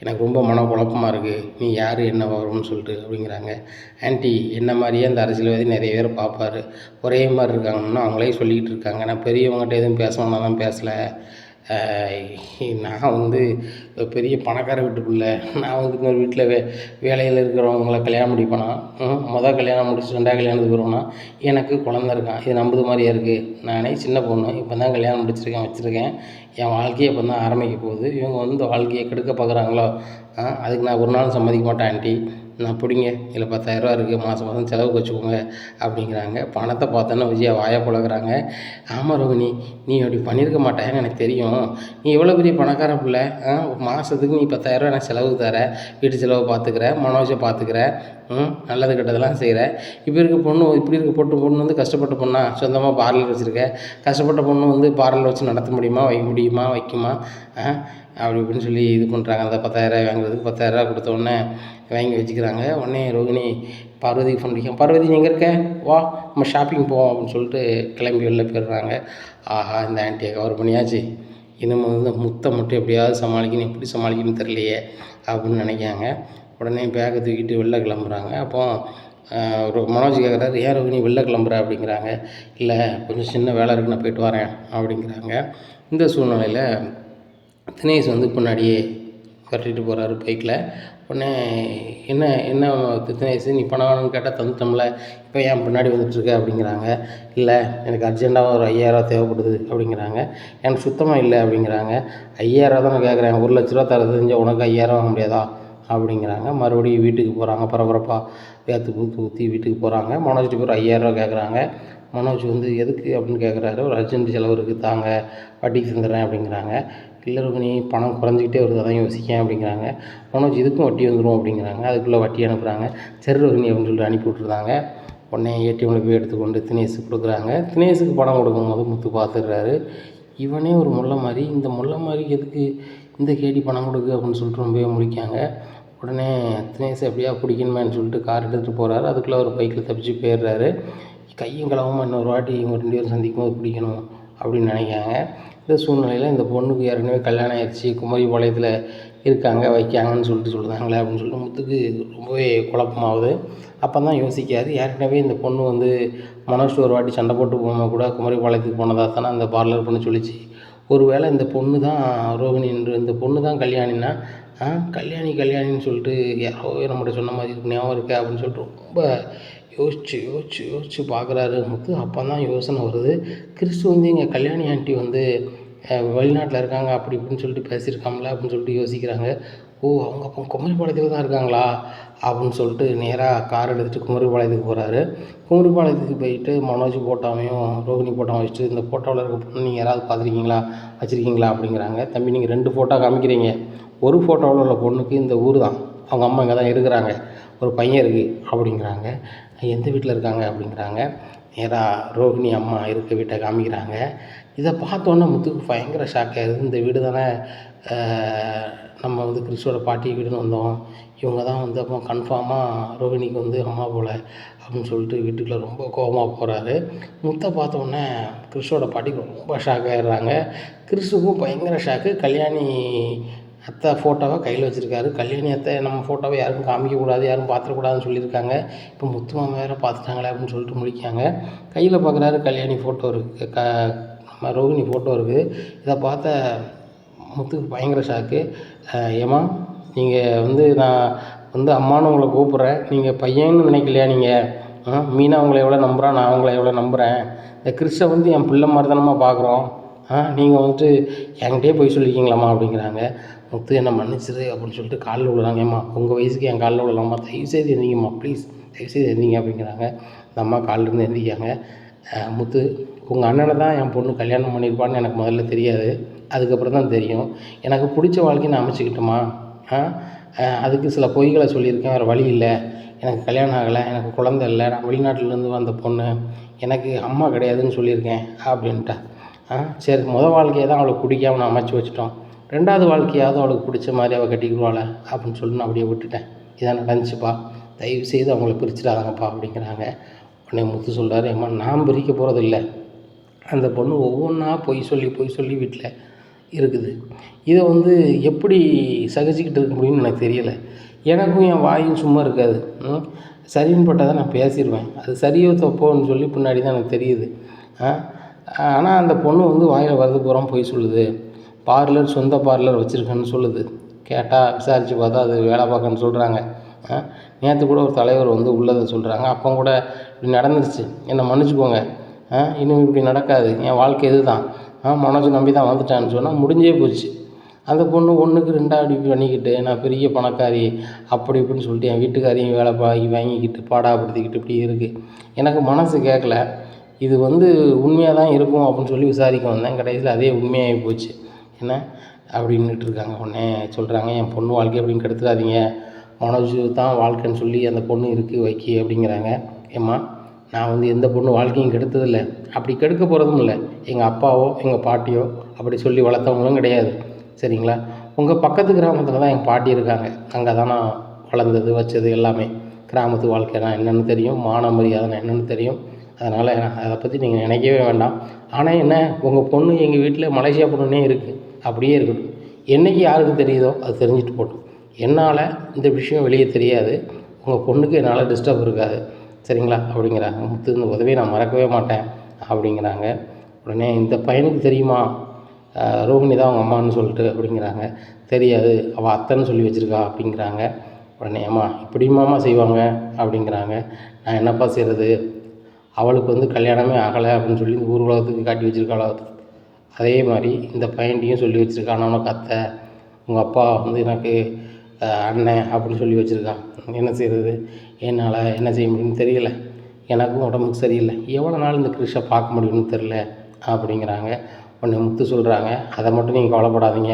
எனக்கு ரொம்ப குழப்பமாக இருக்குது, நீ யார் என்ன வரும்னு சொல்லிட்டு அப்படிங்கிறாங்க. ஆன்ட்டி என்ன மாதிரியே அந்த அரசியல்வாதி நிறைய பேர் பார்ப்பார், ஒரே மாதிரி இருக்காங்கன்னா அவங்களே சொல்லிக்கிட்டு இருக்காங்க, நான் பெரியவங்ககிட்ட எதுவும் பேசணும்னா தான் பேசலை, நான் வந்து பெரிய பணக்கார வீட்டுக்குள்ளே, நான் வந்து இன்னொரு வீட்டில் வேலையில் இருக்கிறவங்கள கல்யாணம் முடிப்பேனா, கல்யாணம் முடிச்சு 2வது கல்யாணத்துக்கு வருவேன்னா எனக்கு குழந்த இருக்கான், இது நம்புது மாதிரியே இருக்குது, நானே சின்ன பொண்ணு இப்போ தான் கல்யாணம் வச்சுருக்கேன், என் வாழ்க்கையை இப்போ தான் ஆரம்பிக்க போகுது, இவங்க வந்து வாழ்க்கையை கெடுக்க பார்க்குறாங்களோ, அதுக்கு நான் ஒரு நாள் சம்மதிக்க மாட்டேன் ஆன்ட்டி நான் பிடிங்க இதில் 10,000 இருக்குது, மாதம் மாதம் செலவுக்கு வச்சுக்கோங்க அப்படிங்கிறாங்க. பணத்தை பார்த்தோன்னே விஜயா வாயை பொளக்குறாங்க. ஆமாம் ரோகிணி, நீ அப்படி பண்ணியிருக்க மாட்டேன்னு எனக்கு தெரியும். நீ எவ்வளோ பெரிய பணக்கார பிள்ளை, மாதத்துக்கு நீ 10,000 எனக்கு செலவுக்கு தர, வீட்டு செலவை பார்த்துக்கிற, மனோஜை பார்த்துக்கிற, நல்லது கெட்டதெல்லாம் செய்கிற. இப்போ இருக்க பொண்ணு இப்படி இருக்க பொண்ணு வந்து கஷ்டப்பட்ட பொண்ணா? சொந்தமாக பார்லர் வச்சுருக்க. கஷ்டப்பட்ட பொண்ணு வந்து பார்லர் வச்சு நடத்த முடியுமா, வைக்குமா? அப்படி இப்படின்னு சொல்லி இது பண்ணுறாங்க. அந்த 10,000 வாங்குறதுக்கு 10,000 கொடுத்தோடனே வாங்கி வச்சுக்கிறாங்க. உடனே ரோகிணி பார்வதிக்கு ஃபோன் அடிக்கும். பார்வதி நீ எங்கே இருக்க? வா நம்ம ஷாப்பிங் போவோம் அப்படின்னு சொல்லிட்டு கிளம்பி வெளில போயிடுறாங்க. ஆஹா, இந்த ஆண்டியை கவர் பண்ணியாச்சு, இன்னும் வந்து முத்தை மட்டும் எப்படியாவது சமாளிக்கணும், எப்படி சமாளிக்கணும்னு தெரியலையே அப்படின்னு நினைக்காங்க. உடனே பேக்கை தூக்கிட்டு வெளில கிளம்புறாங்க. அப்போ மனோஜ் கேட்குறாரு, ஏன் ரோகிணி வெளில கிளம்புற அப்படிங்கிறாங்க. இல்லை கொஞ்சம் சின்ன வேலை இருக்குது, நான் போயிட்டு வரேன் அப்படிங்கிறாங்க. இந்த சூழ்நிலையில் தினேஷ் வந்து பின்னாடியே கட்டிட்டு போகிறாரு பைக்கில். உடனே என்ன தினேஷ், நீ பணம் வேணும்னு கேட்டால் தந்துட்டோம்ல, இப்போ ஏன் பின்னாடி வந்துட்டுருக்க அப்படிங்கிறாங்க. இல்லை எனக்கு அர்ஜென்ட்டாக ஒரு 5,000 தேவைப்படுது அப்படிங்கிறாங்க. எனக்கு சுத்தமாக இல்லை அப்படிங்கிறாங்க. 5,000 தான் நான் கேட்குறேன், 1,00,000 தரது தெரிஞ்சால் உனக்கு 5,000 வாங்க முடியாதா அப்படிங்கிறாங்க. மறுபடியும் வீட்டுக்கு போகிறாங்க. பரபரப்பாக வேற்று ஊற்றி வீட்டுக்கு போகிறாங்க. மனோஜ்கிட்ட பேர் 5,000 கேட்குறாங்க. மனோஜ் வந்து எதுக்கு அப்படின்னு கேட்குறாரு. ஒரு அர்ஜென்ட் செலவு இருக்குது, தாங்க வட்டிக்கு தந்துடுறேன் அப்படிங்கிறாங்க. இல்லை ரோகிணி, பணம் குறைஞ்சிக்கிட்டே வருது, அதான் யோசிக்கேன் அப்படிங்கிறாங்க. மனோஜ் இதுக்கும் வட்டி வந்துடும் அப்படிங்கிறாங்க. அதுக்குள்ளே வட்டி அனுப்புகிறாங்க. சரி ரோகிணி அப்படின்னு சொல்லிட்டு அனுப்பி விட்ருந்தாங்க. உடனே ஏடிஎம்மில் போய் எடுத்துக்கொண்டு தினேஷுக்கு கொடுக்குறாங்க. தினேஷுக்கு பணம் கொடுக்கும்போது முத்து பார்த்துடுறாரு. இவனே ஒரு முல்லை மாதிரி, இந்த முல்லை மாதிரி எதுக்கு இந்த கேடி பணம் கொடுக்கு அப்படின்னு சொல்லிட்டு ரொம்பவே முழிக்காங்க. உடனே தினேஷ் எப்படியா பிடிக்கணுமேன்னு சொல்லிட்டு கார் எடுத்துகிட்டு போகிறாரு. அதுக்குள்ளே ஒரு பைக்கில் தப்பிச்சு போயிடுறாரு. கையும் கலவமாக இன்னொரு வாட்டி இவங்க 2 பேரும் சந்திக்கும் போது பிடிக்கணும் அப்படின்னு நினைக்காங்க. இந்த சூழ்நிலையில் இந்த பொண்ணுக்கு ஏற்கனவே கல்யாணம் ஆயிடுச்சு, குமரிபாளையத்தில் இருக்காங்க, வைக்காங்கன்னு சொல்லுதாங்களே அப்படின்னு சொல்லிட்டு முத்துக்கு ரொம்பவே குழப்பமாகுது. அப்போ தான் யோசிக்காது, ஏற்கனவே இந்த பொண்ணு வந்து மனோஜ் ஒரு வாட்டி சண்டை போட்டு போகும்போது கூட குமரிபாளையத்துக்கு போனதாக தானே அந்த பார்லர் பொண்ணு சொல்லிச்சு. ஒரு வேளை இந்த பொண்ணு தான் ரோகிணி, இந்த பொண்ணு தான் கல்யாணின்னா, கல்யாணின்னு சொல்லிட்டு யாரோ நம்மகிட்ட சொன்ன மாதிரி இருக்கு, ஞாபகம் இருக்கா அப்படின்னு சொல்லிட்டு ரொம்ப யோசிச்சு பார்க்குறாரு முத்து. அப்போ தான் யோசனை வருது, கிறிஸ்து வந்து எங்கள் கல்யாணி ஆண்டி வந்து வெளிநாட்டில் இருக்காங்க அப்படி இப்படின்னு சொல்லிட்டு பேசியிருக்காங்களா அப்படின்னு சொல்லிட்டு யோசிக்கிறாங்க. ஓ, அவங்க அப்போ குமரிபாளையத்தில் தான் இருக்காங்களா அப்படின்னு சொல்லிட்டு நேராக கார் எடுத்துகிட்டு குமரிபாளையத்துக்கு போகிறாரு. குமரிபாளையத்துக்கு போயிட்டு மனோஜ் ஃபோட்டோவையும் ரோகிணி ஃபோட்டோவும் வச்சுட்டு, இந்த ஃபோட்டோவில் இருக்க பொண்ணு நீங்கள் யாராவது பார்த்துருக்கீங்களா, வச்சுருக்கீங்களா அப்படிங்கிறாங்க. தம்பி நீங்கள் 2 ஃபோட்டோ காமிக்கிறீங்க, ஒரு ஃபோட்டோவில் உள்ள பொண்ணுக்கு இந்த ஊர் தான், அவங்க அம்மா இங்கே தான் இருக்கிறாங்க, ஒரு பையன் இருக்குது அப்படிங்கிறாங்க. எந்த வீட்டில் இருக்காங்க அப்படிங்கிறாங்க. நேராக ரோகிணி அம்மா இருக்க வீட்டை காமிக்கிறாங்க. இதை பார்த்தோன்னே முத்துக்கு பயங்கர ஷாக் ஆகிடுது. இந்த வீடு தானே நம்ம வந்து கிறிஸ்துவோட பாட்டி வீடுன்னு வந்தோம், இவங்க தான் வந்து அப்போ கன்ஃபார்மாக ரோகிணிக்கு வந்து அம்மா போல் அப்படின்னு சொல்லிட்டு வீட்டுக்குள்ளே ரொம்ப கோபமாக போகிறாரு. முத்தை பார்த்தோன்னே கிறிஸ்துவோட பாட்டிக்கு ரொம்ப ஷாக் ஆகிடுறாங்க. கிறிஸ்துக்கும் பயங்கர ஷாக்கு. கல்யாணி அத்தை ஃபோட்டோவை கையில் வச்சுருக்காரு. கல்யாணி அத்தை நம்ம ஃபோட்டோவை யாருக்கும் காமிக்கக்கூடாது, யாரும் பார்த்துடக்கூடாதுன்னு சொல்லியிருக்காங்க. இப்போ முத்து மாமா வேறு பார்த்துட்டாங்களே அப்படின்னு சொல்லிட்டு முழிக்காங்க. கையில் பார்க்குறாரு, கல்யாணி ஃபோட்டோ இருக்குது, நம்ம ரோகிணி ஃபோட்டோ இருக்குது. இதை பார்த்த முத்துக்கு பயங்கர ஷாக்கு. ஏம்மா, நீங்கள் வந்து நான் வந்து அம்மானு உங்களை கூப்பிட்றேன், நீங்கள் பையன்னு நினைக்கலையா? நீங்கள் மீனா உங்களை எவ்வளோ நம்புகிறேன், நான் உங்களை எவ்வளோ நம்புகிறேன். இந்த கிறிஸ்தை வந்து என் பிள்ளை மாதிரி தானம்மா பார்க்குறோம், நீங்கள் வந்துட்டு என்கிட்டயே போய் சொல்லியிருக்கீங்களாம்மா அப்படிங்கிறாங்க. முத்து என்னை மன்னிச்சிரு அப்படின்னு சொல்லிட்டு காலில் விழுறாங்க. ஏம்மா உங்கள் வயசுக்கு என் காலில் விழலாமா, தயவுசெய்து எந்திங்கம்மா ப்ளீஸ், தயவுசெய்து எந்திங்க அப்படிங்கிறாங்க. இந்த அம்மா காலிலேருந்து எந்திரிக்காங்க. முத்து, உங்கள் அண்ணனை தான் என் பொண்ணு கல்யாணம் பண்ணியிருப்பான்னு எனக்கு முதல்ல தெரியாது, அதுக்கப்புறம் தான் தெரியும். எனக்கு பிடிச்ச வாழ்க்கையை நான் அமைச்சிக்கிட்டோமா, அதுக்கு சில பொய்களை சொல்லியிருக்கேன், வேறு வழி இல்லை. எனக்கு கல்யாணம் ஆகலை, எனக்கு குழந்தை இல்லை, நான் வெளிநாட்டிலேருந்து வந்த பொண்ணு, எனக்கு அம்மா கிடையாதுன்னு சொல்லியிருக்கேன் அப்படின்ட்டா. சரி, வாழ்க்கையை தான் அவளுக்கு பிடிக்காம நான் அமைச்சு வச்சுட்டோம், 2வது வாழ்க்கையாவது அவளுக்கு பிடிச்ச மாதிரி அவள் கட்டிக்குவாளை அப்படின்னு சொல்லி நான் அப்படியே விட்டுட்டேன். இதான் நடந்துச்சுப்பா, தயவுசெய்து அவங்கள பிரிச்சுடாதாங்கப்பா அப்படிங்கிறாங்க. உடனே முத்து சொல்கிறாரு, ஏம்மா நான் பிரிக்க போகிறதில்ல, அந்த பொண்ணு ஒவ்வொன்றா பொய் சொல்லி வீட்டில் இருக்குது. இதை வந்து எப்படி சகிச்சுக்கிட்டு இருக்க முடியும்னு எனக்கு தெரியலை. எனக்கும் என் வாயும் சும்மா இருக்காது, சரின்னு பட்டதை நான் பேசிடுவேன், அது சரியோ தப்போன்னு சொல்லி பின்னாடி தான் எனக்கு தெரியுது. ஆனால் அந்த பொண்ணு வந்து வாயில் வரது போகிறோம் பொய் சொல்லுது, பார்லர் சொந்த பார்லர் வச்சுருக்கேன்னு சொல்லுது. கேட்டால் விசாரித்து பார்த்தா அது வேலை பார்க்கன்னு சொல்கிறாங்க. நேற்று கூட ஒரு தலைவர் வந்து உள்ளதை சொல்கிறாங்க. அப்போ கூட இப்படி நடந்துருச்சு, என்னை மன்னிச்சுக்கோங்க, இன்னும் இப்படி நடக்காது, என் வாழ்க்கை இது தான், மனோஜ் நம்பி தான் வந்துட்டான்னு சொன்னால் முடிஞ்சே போச்சு. அந்த பொண்ணு 1க்கு 2 அப்படி பண்ணிக்கிட்டு நான் பெரிய பணக்காரி அப்படி இப்படின்னு சொல்லிட்டு என் வீட்டுக்காரையும் வேலை வாங்கிக்கிட்டு பாடாப்படுத்திக்கிட்டு இப்படி இருக்குது. எனக்கு மனசு கேட்கல. இது உண்மையாக தான் இருக்கும் அப்படின்னு சொல்லி விசாரிக்க வந்தேன். கடைசியில் அதே உண்மையாகி போச்சு. என்ன அப்படின்னுட்டு இருக்காங்க. உடனே சொல்கிறாங்க, என் பொண்ணு வாழ்க்கை அப்படின்னு கெடுத்துடாதீங்க, மனோஜ் தான் வாழ்க்கைன்னு சொல்லி அந்த பொண்ணு இருக்குது வைக்கி அப்படிங்கிறாங்க. ஏம்மா, நான் எந்த பொண்ணு வாழ்க்கையும் கெடுத்ததில்லை, அப்படி கெடுக்க போகிறதும் இல்லை. எங்கள் அப்பாவோ எங்கள் பாட்டியோ அப்படி சொல்லி வளர்த்தவங்களும் கிடையாது. சரிங்களா? உங்கள் பக்கத்து கிராமத்தில் தான் எங்கள் பாட்டி இருக்காங்க. அங்கே தான் நான் வளர்ந்தது வச்சது எல்லாமே. கிராமத்து வாழ்க்கைனா என்னென்னு தெரியும், மான மரியாதைனா என்னென்னு தெரியும். அதனால் அதை பற்றி நீங்கள் நினைக்கவே வேண்டாம். ஆனால் என்ன, உங்கள் பொண்ணு எங்கள் வீட்டில் மலேசியா பொண்ணுன்னே இருக்குது, அப்படியே இருக்கட்டும். என்றைக்கு யாருக்கு தெரியுதோ அது தெரிஞ்சுட்டு போட்டும். என்னால் இந்த விஷயம் வெளியே தெரியாது, உங்கள் பொண்ணுக்கு என்னால் டிஸ்டர்ப் இருக்காது. சரிங்களா அப்படிங்கிறாங்க. முத்து, இந்த உதவியை நான் மறக்கவே மாட்டேன் அப்படிங்கிறாங்க. உடனே, இந்த பையனுக்கு தெரியுமா ரோகிணி தான் அவங்க அம்மான்னு சொல்லிட்டு அப்படிங்கிறாங்க. தெரியாது, அவள் அத்தைன்னு சொல்லி வச்சுருக்கா அப்படிங்கிறாங்க. உடனே, அம்மா இப்படியுமாம்மா செய்வாங்க அப்படிங்கிறாங்க. நான் என்னப்பா செய்கிறது, அவளுக்கு கல்யாணமே ஆகலை அப்படின்னு சொல்லி இந்த ஊர் உலகத்துக்கு காட்டி வச்சுருக்காளோ, அதே மாதிரி இந்த பையன்ட்டையும் சொல்லி வச்சுருக்கான். உனக்கு அத்தை, உங்கள் அப்பா எனக்கு அண்ணன் அப்படின்னு சொல்லி வச்சுருக்கான். என்ன செய்கிறது, என்னால் என்ன செய்ய முடியும்னு தெரியல, எனக்கும் உடம்புக்கு சரியில்லை, எவ்வளோ நாள் இந்த கிருஷை பார்க்க முடியும்னு தெரில அப்படிங்கிறாங்க. உடனே முத்து சொல்கிறாங்க, அதை மட்டும் நீங்கள் கவலைப்படாதீங்க.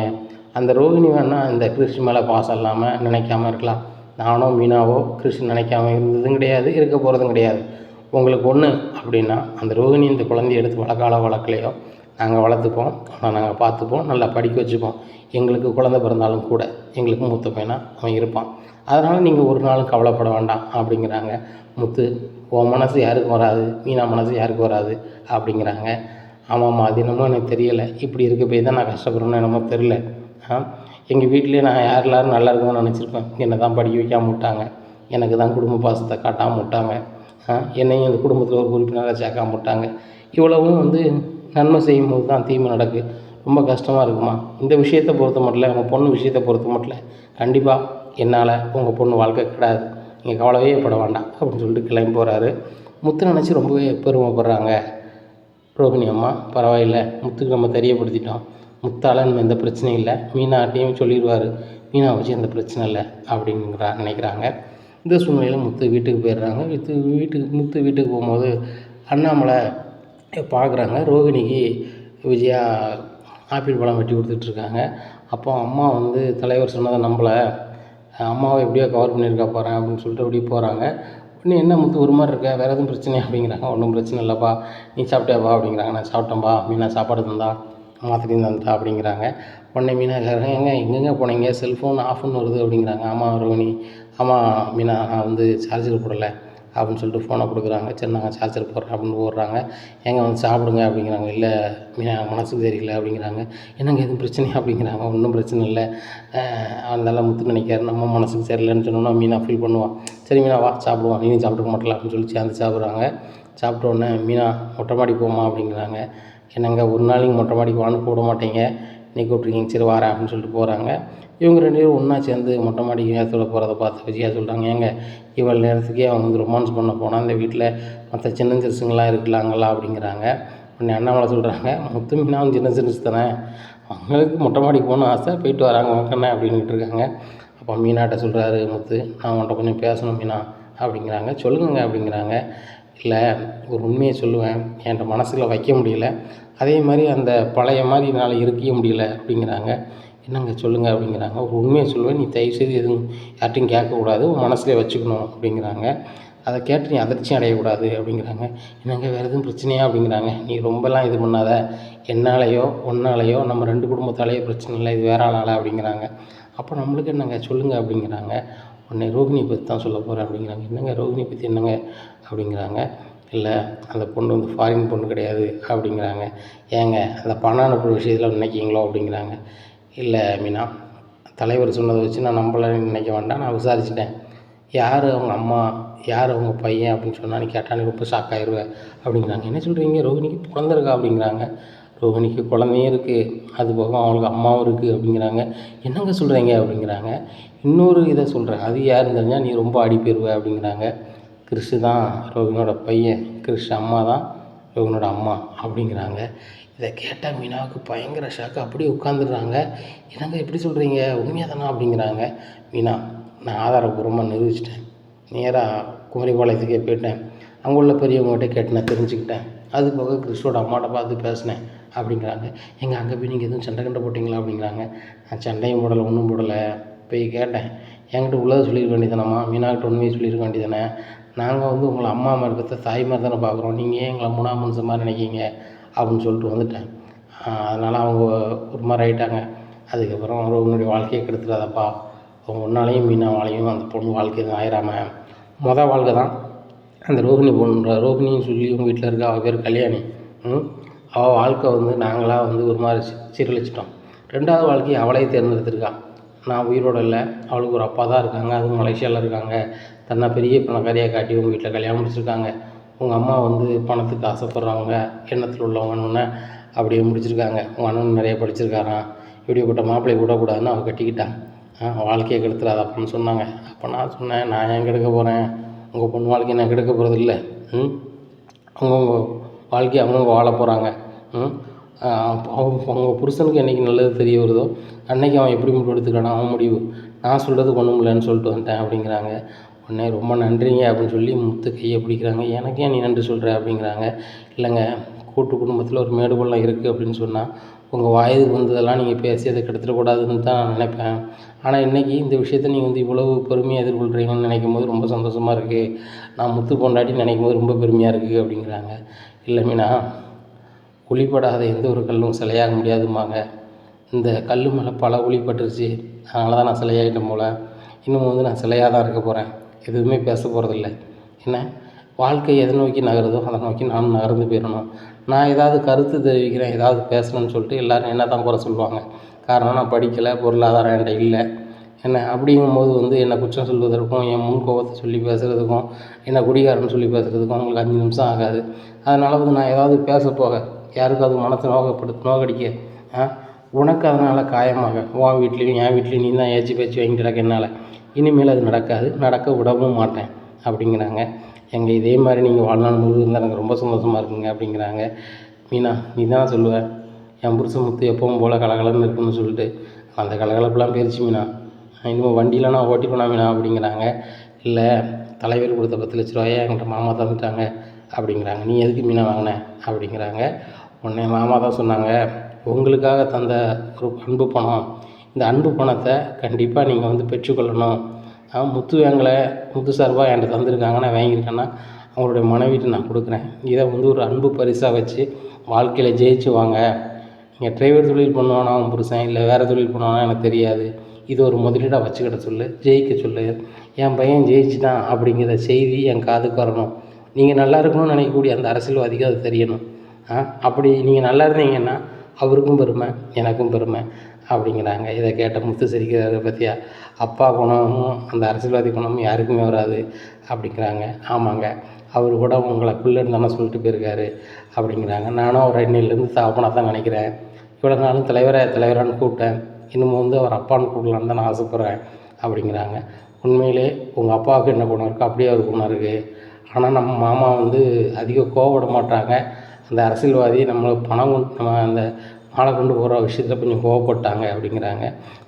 அந்த ரோகிணி வேணால் இந்த கிருஷ் மேலே பாசம் இல்லாமல் நினைக்காமல் இருக்கலாம். நானோ மீனாவோ கிருஷ் நினைக்காமல் இருந்ததும் கிடையாது, இருக்க போகிறதும் கிடையாது. உங்களுக்கு ஒன்று அப்படின்னா, அந்த ரோகிணி இந்த குழந்தைய எடுத்து வளர்க்கலையோ நாங்கள் வளர்த்துப்போம், ஆனால் நாங்கள் பார்த்துப்போம், நல்லா படிக்க வச்சுப்போம். எங்களுக்கு குழந்தை பிறந்தாலும் கூட எங்களுக்கு மூத்த பையனாக அவன் இருப்பான். அதனால் நீங்கள் ஒரு நாளும் கவலைப்பட வேண்டாம் அப்படிங்கிறாங்க. முத்து, உன் மனசு யாருக்கு வராது, மீனா மனசு யாருக்கு வராது அப்படிங்கிறாங்க. ஆமாம்மா, அது என்னமோ எனக்கு தெரியலை, இப்படி இருக்க போய் தான் நான் கஷ்டப்படுறேன்னு என்னமோ தெரில. எங்கள் வீட்டிலே நான் எல்லாரும் நல்லா இருக்குதுன்னு நினச்சிருப்பேன். என்னை தான் படிக்க வைக்காமல் விட்டாங்க, எனக்கு தான் குடும்ப பாசத்தை காட்டாமல் விட்டாங்க, என்னையும் இந்த குடும்பத்தில் ஒரு உறுப்பினராக சேர்க்காம விட்டாங்க. இவ்வளவும் நன்மை செய்யும்போது தான் தீமை நடக்கு. ரொம்ப கஷ்டமாக இருக்குமா. இந்த விஷயத்தை பொறுத்த மட்டும், உங்கள் பொண்ணு விஷயத்தை பொறுத்த மட்டும் கண்டிப்பாக என்னால் உங்கள் பொண்ணு வாழ்க்கை கிடையாது, நீங்கள் கவலையே பட வேண்டாம் அப்படின்னு சொல்லிட்டு கிளம்பி போகிறாரு. முத்து நினச்சி ரொம்பவே பெருமைப்படுறாங்க ரோகிணி அம்மா. பரவாயில்லை, முத்துக்கு நம்ம தெரியப்படுத்திட்டோம், முத்தால் நம்ம எந்த பிரச்சனையும் இல்லை, மீனாட்டையும் சொல்லிடுவார், மீனா வச்சு எந்த பிரச்சனை இல்லை அப்படிங்கிற நினைக்கிறாங்க. இந்த சூழ்நிலையில் முத்து வீட்டுக்கு போயிடுறாங்க. முத்து வீட்டுக்கு போகும்போது அண்ணாமலை பார்க்குறாங்க. ரோகிணிக்கு விஜயா ஆப்பிள் பழம் வெட்டி கொடுத்துட்ருக்காங்க. அப்போ அம்மா தலைவர் சொன்னதை நம்பலை, அம்மாவை எப்படியோ கவர் பண்ணியிருக்கா போகிறேன் அப்படின்னு சொல்லிட்டு அப்படியே போகிறாங்க. இன்னும் என்ன முத்து ஒரு மாதிரி இருக்க, வேறு எதுவும் பிரச்சனை அப்படிங்கிறாங்க. ஒன்றும் பிரச்சனை இல்லைப்பா, நீ சாப்பிட்டியாப்பா அப்படிங்கிறாங்க. நான் சாப்பிட்டேன்ப்பா, மீனா சாப்பாடு தந்தா, மாத்திரையும் தந்துட்டா அப்படிங்கிறாங்க. உடனே மீனா கேட்குறாங்க, எங்கெங்கே போனீங்க, செல்ஃபோன் ஆஃப்னு வருது அப்படிங்கிறாங்க. ஆமாம் ரோகிணி, ஆமாம் மீனா, நான் சார்ஜர் போடலை அப்படின்னு சொல்லிட்டு ஃபோனை கொடுக்குறாங்க. சரி, நாங்கள் சார்ஜர் போடுறேன் அப்படின்னு போடுறாங்க. ஏங்க சாப்பிடுங்க அப்படிங்கிறாங்க. இல்லை மீனா, மனசுக்கு தெரியல அப்படிங்கிறாங்க. என்னங்க எதுவும் பிரச்சனையா அப்படிங்கிறாங்க. ஒன்றும் பிரச்சனை இல்லை, அதனால முத்து நினைக்காரு நம்ம மனசுக்கு சரியில்லைன்னு சொன்னோன்னா மீனா ஃபீல் பண்ணுவான். சரி மீனா வா சாப்பிடுவான், நீ சாப்பிட்டுக்க மாட்டல அப்படின்னு சொல்லி சேர்ந்து சாப்பிட்றாங்க. சாப்பிட்ட உடனே மீனா மொட்டை மாடி போமா அப்படிங்கிறாங்க. என்னங்க ஒரு நாளைக்கு மொட்டை மாடிக்கு வான்னு கூட மாட்டீங்க, நீ கூப்பிட்ருக்கீங்க, சரி வாரேன் அப்படின்னு சொல்லிட்டு போகிறாங்க. இவங்க 2 பேரும் ஒன்றா சேர்ந்து மொட்டை மாடிக்கு நேரத்தோட போகிறத பார்த்து விஜயா சொல்கிறாங்க, ஏங்க இவ்வளோ நேரத்துக்கே அவங்க ரொமான்ஸ் பண்ண போனால் இந்த வீட்டில் மற்ற சின்ன சிறுசுங்களாம் இருக்கலாங்களா அப்படிங்கிறாங்க. உடனே அண்ணாமலை சொல்கிறாங்க, முத்து மீனாவும் சின்ன சிறுசு தானே, அவங்களுக்கு மொட்டை மாடிக்கு போகணும்னு ஆசை, போயிட்டு வராங்க உனக்கண்ணே அப்படின்ட்டு இருக்காங்க. அப்போ மீனாட்ட சொல்கிறாரு முத்து, நான் உன்ட்ட கொஞ்சம் பேசணும் மீனா அப்படிங்கிறாங்க. சொல்லுங்க அப்படிங்கிறாங்க. இல்லை, ஒரு உண்மையை சொல்லுவேன், என்கிட்ட மனசில் வைக்க முடியல, அதே மாதிரி அந்த பழைய மாதிரி என்னால் இருக்கவே முடியல அப்படிங்கிறாங்க. என்னங்க சொல்லுங்கள் அப்படிங்கிறாங்க. ஒரு உண்மையை சொல்லுவேன், நீ தயவுசெய்து எதுவும் யார்ட்டையும் கேட்கக்கூடாது, உன் மனசுலேயே வச்சுக்கணும் அப்படிங்கிறாங்க. அதை கேட்டு நீ அதிர்ச்சியும் அடையக்கூடாது அப்படிங்கிறாங்க. என்னங்க வேறு எதுவும் பிரச்சனையா அப்படிங்கிறாங்க. நீ ரொம்பலாம் இது பண்ணாத, என்னாலேயோ ஒன்னாலேயோ நம்ம 2 குடும்பத்தாலேயோ பிரச்சனை இல்லை, இது வேற ஆளால் அப்படிங்கிறாங்க. அப்போ நம்மளுக்கு என்னங்க சொல்லுங்கள் அப்படிங்கிறாங்க. உடனே ரோகிணி பற்றி தான் சொல்ல போகிறேன் அப்படிங்கிறாங்க. என்னங்க ரோகிணி பற்றி என்னங்க அப்படிங்கிறாங்க. இல்லை, அந்த பொண்ணு ஃபாரின் பொண்ணு கிடையாது அப்படிங்கிறாங்க. ஏங்க அந்த பணம் அனுப்புகிற விஷயத்தில் நினைக்கிங்களோ அப்படிங்கிறாங்க. இல்லை மீனா, தலைவர் சொன்னதை வச்சு நான் நம்பலைன்னு நினைக்க வேண்டாம், நான் விசாரிச்சிட்டேன், யார் அவங்க அம்மா யார் அவங்க பையன் அப்படின்னு சொன்னால் நீ கேட்டால் நீ ரொம்ப ஷாக் ஆயிடுவேன் அப்படிங்கிறாங்க. என்ன சொல்கிறீங்க, ரோகிணிக்கு குழந்த இருக்கா அப்படிங்கிறாங்க. ரோகிணிக்கு குழந்தையும் இருக்குது, அது போக அவங்களுக்கு அம்மாவும் இருக்குது அப்படிங்கிறாங்க. என்னங்க சொல்கிறீங்க அப்படிங்கிறாங்க. இன்னொரு இதை சொல்கிறேன், அது யாருன்னு தெரிஞ்சால் நீ ரொம்ப அடி போயிடுவ அப்படிங்கிறாங்க. கிறிஷ் தான் ரோகிணியோட பையன், கிறிஷ் அம்மா தான் ரோகிணியோட அம்மா அப்படிங்கிறாங்க. இதை கேட்டால் மீனாவுக்கு பயங்கர ஷாக்கு. அப்படியே உட்காந்துடுறாங்க. என்னங்க எப்படி சொல்கிறீங்க, உண்மையாக தானா அப்படிங்கிறாங்க. மீனா, நான் ஆதாரப்பூர்வமாக நிரூபிச்சிட்டேன். நேராக குமரிபாளையத்துக்கே போயிட்டேன். அங்கே உள்ள பெரியவங்ககிட்ட கேட்டு நான் தெரிஞ்சுக்கிட்டேன். அது போக கிறிஸ்டோட அம்மாட்ட பார்த்து பேசினேன் அப்படிங்கிறாங்க. எங்கள் அங்கே போய் நீங்கள் எதுவும் சண்டை கண்டை போட்டிங்களா அப்படிங்கிறாங்க. நான் சண்டையும் போடலை, ஒன்றும் போடலை. போய் கேட்டேன், என்கிட்ட உள்ளதை சொல்லியிருக்க வேண்டியதானம்மா, மீனாக்கிட்ட உண்மையை சொல்லியிருக்க வேண்டியதானே. நாங்கள் வந்து உங்களை அம்மா மாதிரி பார்த்த தாய் மாதிரி தானே பார்க்குறோம், நீங்கள் ஏன் எங்களை மூணாம் மனுஷன் மாதிரி நினைக்கிங்க அப்படின்னு சொல்லிட்டு வந்துட்டேன். அதனால் அவங்க ஒரு மாதிரி ஆகிட்டாங்க. அதுக்கப்புறம் அவங்களுடைய வாழ்க்கையை கெடுத்துடாதப்பா, அவங்க ஒன்றாலையும் மீனாவாலையும் அந்த பொண்ணு வாழ்க்கை எதுவும் ஆயிராமல். வாழ்க்கை தான் அந்த ரோஹிணின்னு சொல்லி உங்கள் வீட்டில் இருக்க அவள் பேர் கல்யாணி. அவள் வாழ்க்கை வந்து நாங்களாக வந்து ஒரு மாதிரி சீரழிச்சிட்டோம். 2வது வாழ்க்கையை அவளே தேர்ந்தெடுத்திருக்கா. நான் உயிரோடு இல்லை, அவளுக்கு ஒரு அப்பா தான் இருக்காங்க, அதுவும் மலேசியாவில் இருக்காங்க. தன்னை பெரிய பணக்காரியாக காட்டி உங்கள் வீட்டில் கல்யாணம் முடிச்சிருக்காங்க. உங்கள் அம்மா வந்து பணத்துக்கு ஆசைப்படுறவங்க, எண்ணத்தில் உள்ளவங்கன்னு அப்படியே முடிச்சிருக்காங்க. உங்கள் அண்ணன் நிறைய படிச்சிருக்காரான், இப்படிப்பட்ட மாப்பிள்ளை விடக்கூடாதுன்னு அவள் கட்டிக்கிட்டான். வாழ்க்கையை கெடுத்துடாத அப்படின்னு சொன்னாங்க. அப்போ நான் சொன்னேன், நான் ஏன் கெடுக்க போகிறேன், உங்கள் பொண்ணு வாழ்க்கையை நான் கெடுக்க போகிறது இல்லை. அவங்கவுங்க வாழ்க்கையை அவங்கவுங்க வாழ போகிறாங்க. அவங்க புருஷனுக்கு என்றைக்கு நல்லது தெரிய வருதோ அன்றைக்கி அவன் எப்படி முடிவு எடுத்துக்கிறானோ அவன் முடிவு. நான் சொல்கிறது ஒன்றும் இல்லைன்னு சொல்லிட்டு வந்துட்டேன் அப்படிங்கிறாங்க. உடனே ரொம்ப நன்றிங்க அப்படின்னு சொல்லி முத்து கையை பிடிக்கிறாங்க. எனக்கு ஏன் நீ நன்றி சொல்கிற அப்படிங்கிறாங்க. இல்லைங்க, கூட்டு குடும்பத்தில் ஒரு மேடு பள்ளம் இருக்குது அப்படின்னு சொன்னால் உங்கள் வயதுக்கு வந்ததெல்லாம் நீங்கள் பேசி அதை கெடுத்துடக்கூடாதுன்னு தான் நான் நினைப்பேன். ஆனால் இன்றைக்கி இந்த விஷயத்த நீங்கள் வந்து இவ்வளவு பெருமையாக எதிர்கொள்கிறீங்கன்னு நினைக்கும் போது ரொம்ப சந்தோஷமாக இருக்குது. நான் முத்து பொண்டாட்டி நினைக்கும் போது ரொம்ப பெருமையாக இருக்குது அப்படிங்கிறாங்க. இல்லை மீனா, ஒளிப்படாத எந்த ஒரு கல்லும் சிலையாக முடியாதும்பாங்க. இந்த கல் மேலே பல ஒளி பட்டுருச்சு, அதனால தான் நான் சிலையாகிட்டேன் போல். இன்னும் வந்து நான் சிலையாக தான் இருக்க போகிறேன், எதுவுமே பேச போகிறதில்ல. என்ன வாழ்க்கை எதை நோக்கி நகருதோ அதை நோக்கி நானும் நகர்ந்து போயிடணும். நான் ஏதாவது கருத்து தெரிவிக்கிறேன், ஏதாவது பேசுகிறேன்னு சொல்லிட்டு எல்லோரும் என்ன தான் குறை சொல்லுவாங்க. காரணம் நான் படிக்கலை, பொருளாதாரம் என்கிட்ட இல்லை. என்ன அப்படிங்கும்போது வந்து என்னை குற்றம் சொல்வதற்கும், என் முன் கோபத்தை சொல்லி பேசுகிறதுக்கும், என்னை குடிகாரன்னு சொல்லி பேசுகிறதுக்கும் அவங்களுக்கு 5 நிமிஷம் ஆகாது. அதனால் வந்து நான் ஏதாவது பேச போக யாருக்கும் அது மனசை நோகடிக்க உனக்கு அதனால் காயமாக உன் வீட்லேயும் என் வீட்லேயும் நீ தான் ஏச்சு பேச்சு வாங்கிட்டு கிடக்க. என்னால் இனிமேல் அது நடக்காது, நடக்க விடவும் மாட்டேன் அப்படிங்கிறாங்க. எங்கள் இதே மாதிரி நீங்கள் வாழ்நாள் முழுவதும் இருந்தால் எனக்கு ரொம்ப சந்தோஷமாக இருக்குங்க அப்படிங்கிறாங்க. மீனா, நீ தான் சொல்லுவேன் என் புருஷன் முத்து எப்பவும் போல் கலகலன்னு இருக்குன்னு சொல்லிட்டு. அந்த கலகலப்பெல்லாம் போயிடுச்சு மீனா, இனிமேல் வண்டியில் நான் ஓட்டிப்பேனா மீனா அப்படிங்கிறாங்க. இல்லை, தலைவர் கொடுத்த 10 லட்ச ரூபாயை என்கிட்ட மாமா தந்துட்டாங்க அப்படிங்கிறாங்க. நீ எதுக்கு மீனா வாங்கின அப்படிங்கிறாங்க. உடனே மாமா தான் சொன்னாங்க, உங்களுக்காக தந்த ஒரு அன்பு பணம், இந்த அன்பு பணத்தை கண்டிப்பாக நீங்கள் வந்து பெற்றுக்கொள்ளணும். முத்து வாங்கலை, முத்து சார்பாக என்கிட்ட தந்திருக்காங்க, நான் வாங்கியிருக்கேன்னா அவங்களுடைய மனைவிட்டு நான் கொடுக்குறேன். இதை வந்து ஒரு அன்பு பரிசாக வச்சு வாழ்க்கையில் ஜெயிச்சு வாங்க. நீங்கள் டிரைவர் தொழில் பண்ணுவானா அவன் புருஷன், இல்லை வேறு தொழில் பண்ணுவானா எனக்கு தெரியாது, இது ஒரு முதலீடாக வச்சுக்கிட்ட சொல்லு, ஜெயிக்க சொல்லு. என் பையன் ஜெயிச்சிட்டான் அப்படிங்கிற செய்தி என் காதுக்கு வரணும். நீங்கள் நல்லா இருக்கணும்னு நினைக்கக்கூடிய அந்த அரசியல்வாதிக்கு அது தெரியணும். அப்படி நீங்கள் நல்லா இருந்தீங்கன்னா அவருக்கும் பெருமை, எனக்கும் பெருமை அப்படிங்கிறாங்க. இதை கேட்ட முத்து சிரிக்கிறாரு. பற்றியா, அப்பா குணமும் அந்த அரசியல்வாதி குணமும் யாருக்குமே வராது அப்படிங்கிறாங்க. ஆமாங்க, அவர் கூட உங்களை பிள்ளைன்னு தானே சொல்லிட்டு போயிருக்காரு அப்படிங்கிறாங்க. நானும் அவர் இன்னிலேருந்து தகப்பனாக தான் நினைக்கிறேன். இவ்வளோ நாளும் தலைவரான்னு கூப்பிட்டேன், இன்னமும் வந்து அவர் அப்பான்னு கூப்பிடலான்னு தான் நான் ஆசைப்பட்றேன் அப்படிங்கிறாங்க. உண்மையிலே உங்கள் அப்பாவுக்கு என்ன குணம் இருக்கோ அப்படியே அவர் குணம் இருக்குது. ஆனால் நம்ம மாமா வந்து அதிகம் கோவப்பட மாட்டாங்க. அந்த அரசியல்வாதி நம்மளுக்கு பணம் நம்ம அந்த மாலை கொண்டு போகிற விஷயத்தில் கொஞ்சம் கோவப்பட்டாங்க அப்படிங்கிறாங்க.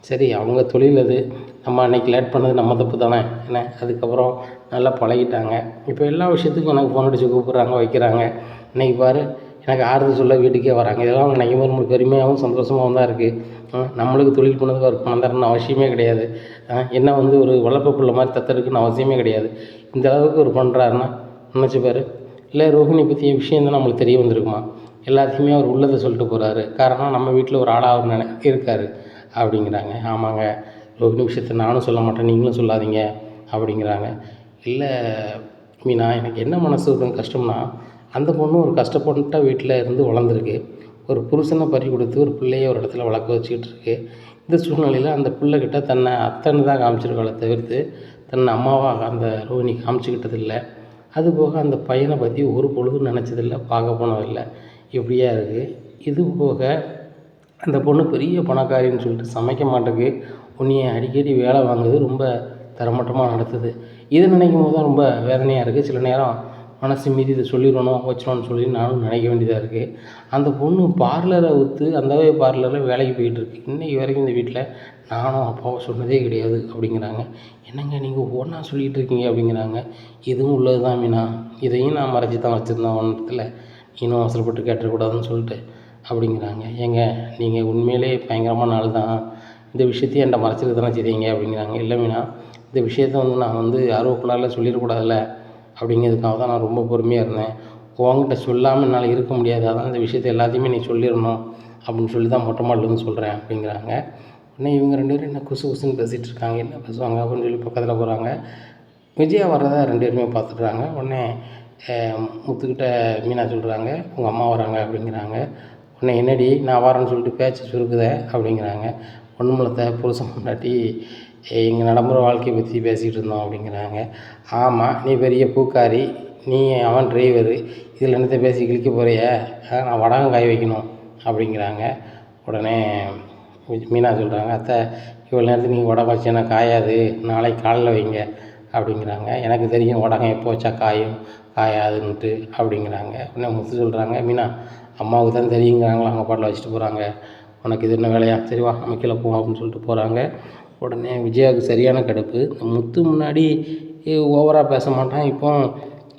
சரி, அவங்க தொழில் அது, நம்ம அன்றைக்கி லேட் பண்ணது நம்ம தப்பு தானே என்ன. அதுக்கப்புறம் நல்லா பழகிட்டாங்க. இப்போ எல்லா விஷயத்துக்கும் எனக்கு ஃபோன் அடித்து கூப்பிட்றாங்க, வைக்கிறாங்க. இன்றைக்கி பாரு, எனக்கு ஆறுதல் சொல்ல வீட்டுக்கே வராங்க. இதெல்லாம் அவங்க நினைக்கும் போது நம்மளுக்கு பெருமையாகவும் சந்தோஷமாகவும் தான் இருக்குது. நம்மளுக்கு தொழில் பண்ணதுக்கு ஒரு பணம் தரணும்னு அவசியமே கிடையாது. என்ன வந்து ஒரு வளர்ப்பு பிள்ளை மாதிரி தத்தெடுக்குன்னு அவசியமே கிடையாது. இந்த அளவுக்கு ஒரு பண்ணுறாருன்னா நினச்சிப்பார். இல்லை, ரோஹிணி பற்றிய விஷயம் தான் நம்மளுக்கு தெரிய வந்திருக்குமா, எல்லாத்தையுமே அவர் உள்ளதை சொல்லிட்டு போகிறாரு. காரணம் நம்ம வீட்டில் ஒரு ஆளாக அவர் இருக்கார் அப்படிங்கிறாங்க. ஆமாங்க, ரோஹிணி விஷயத்தை நானும் சொல்ல மாட்டேன், நீங்களும் சொல்லாதீங்க அப்படிங்கிறாங்க. இல்லை மீனா, எனக்கு என்ன மனசு கஷ்டம்னா, அந்த பொண்ணு ஒரு கஷ்டப்பட்ட வீட்டில் இருந்து வளர்ந்துருக்கு. ஒரு புருஷனை பறி கொடுத்து ஒரு பிள்ளையை ஒரு இடத்துல வளர்க்க வச்சுக்கிட்டு இருக்கு. இந்த சூழ்நிலையில் அந்த பிள்ளைகிட்ட தன்னை அத்தனை தான் காமிச்சிருக்காளே தவிர்த்து தன்னை அம்மாவாக அந்த ரோஹிணி காமிச்சிக்கிட்டதில்லை. அதுபோக அந்த பையனை பற்றி ஒரு பொழுதும் நினச்சதில்லை, பார்க்க போனதில்லை. இப்படியா இருக்குது. இது போக அந்த பொண்ணு பெரிய பணக்காரின்னு சொல்லிட்டு சமைக்க மாட்டேங்குது, உன்னைய அடிக்கடி வேலை வாங்குது, ரொம்ப தரமட்டமாக நடத்துது. இதை நினைக்கும் போது தான் ரொம்ப வேதனையாக இருக்குது. சில நேரம் மனசு மீறி இதை சொல்லிடணும் வச்சிடணும்னு சொல்லி நானும் நினைக்க வேண்டியதாக இருக்குது. அந்த பொண்ணு பார்லரை விற்று அந்த பார்லரில் வேலைக்கு போயிட்டுருக்கு. இன்றைக்கி வரைக்கும் இந்த வீட்டில் நானும் அப்பாவும் சொன்னதே கிடையாது அப்படிங்கிறாங்க. என்னங்க நீங்கள் ஒன்றா சொல்லிகிட்டு இருக்கீங்க அப்படிங்கிறாங்க. இதுவும் உள்ளது தான் மீனா, இதையும் நான் மறைச்சி தான் வச்சுருந்தேன் ஒன்றத்தில், இன்னும் அவசரப்பட்டு கேட்டுறக்கூடாதுன்னு சொல்லிட்டு அப்படிங்கிறாங்க. ஏங்க நீங்கள் உண்மையிலே பயங்கரமான ஆள் தான், இந்த விஷயத்தையும் என்கிட்ட மறைச்சிட்டு தானே செய்றீங்க அப்படிங்கிறாங்க. இல்லை மீனா, இந்த விஷயத்த நான் ஆர்வக்குள்ளால சொல்லிடக்கூடாதுல்ல அப்படிங்கிறதுக்காக தான் நான் ரொம்ப பொறுமையாக இருந்தேன். உங்ககிட்ட சொல்லாமல் என்னால் இருக்க முடியாது, அதான் இந்த விஷயத்த எல்லாத்தையுமே நீ சொல்லிடணும் அப்படின்னு சொல்லி தான் மொட்டை மாடிலேருந்து சொல்கிறேன் அப்படிங்கிறாங்க. உடனே இவங்க 2 பேரும் என்ன குசு குசுன்னு பேசிகிட்டு இருக்காங்க, என்ன பேசுவாங்க அப்படின்னு சொல்லி பக்கத்தில் போகிறாங்க. விஜயா வர்றதை 2 பேருமே பார்த்துட்றாங்க. உடனே முத்துக்கிட்ட மீனா சொல்கிறாங்க, உங்கள் அம்மா வராங்க அப்படிங்கிறாங்க. உடனே என்னடி நான் வரேன்னு சொல்லிட்டு பேச்சு சுருக்குதே அப்படிங்கிறாங்க. ஒன்றுமில்லத்த, புருஷன் பொண்டாட்டி எங்கள் நடைமுறை வாழ்க்கையை பற்றி பேசிகிட்டு இருந்தோம் அப்படிங்கிறாங்க. ஆமாம், நீ பெரிய பூக்காரி, நீ அவன் டிரைவரு, இதில் என்னத்தை பேசி கிழிக்க போறிய, நான் வடகம் காய வைக்கணும் அப்படிங்கிறாங்க. உடனே மீனா சொல்கிறாங்க, அத்தை இவ்வளோ நேரத்துக்கு நீங்கள் வடகம் வச்சேன்னா காயாது, நாளைக்கு காலையில் வைங்க அப்படிங்கிறாங்க. எனக்கு தெரியும் வடகம் எப்போ வச்சா காயும் காயாதுன்ட்டு அப்படிங்கிறாங்க. உடனே முத்து சொல்கிறாங்க, மீனா அம்மாவுக்கு தான் தெரியுங்கிறாங்களா, அவங்க பாட்டில் வச்சுட்டு போகிறாங்க, உனக்கு இது என்ன வேலையா, சரி வா நம்ம கீழே போவோம் அப்படின்னு சொல்லிட்டு போகிறாங்க. உடனே விஜயாவுக்கு சரியான கடுப்பு. முத்து முன்னாடி ஓவராக பேச மாட்டான், இப்போ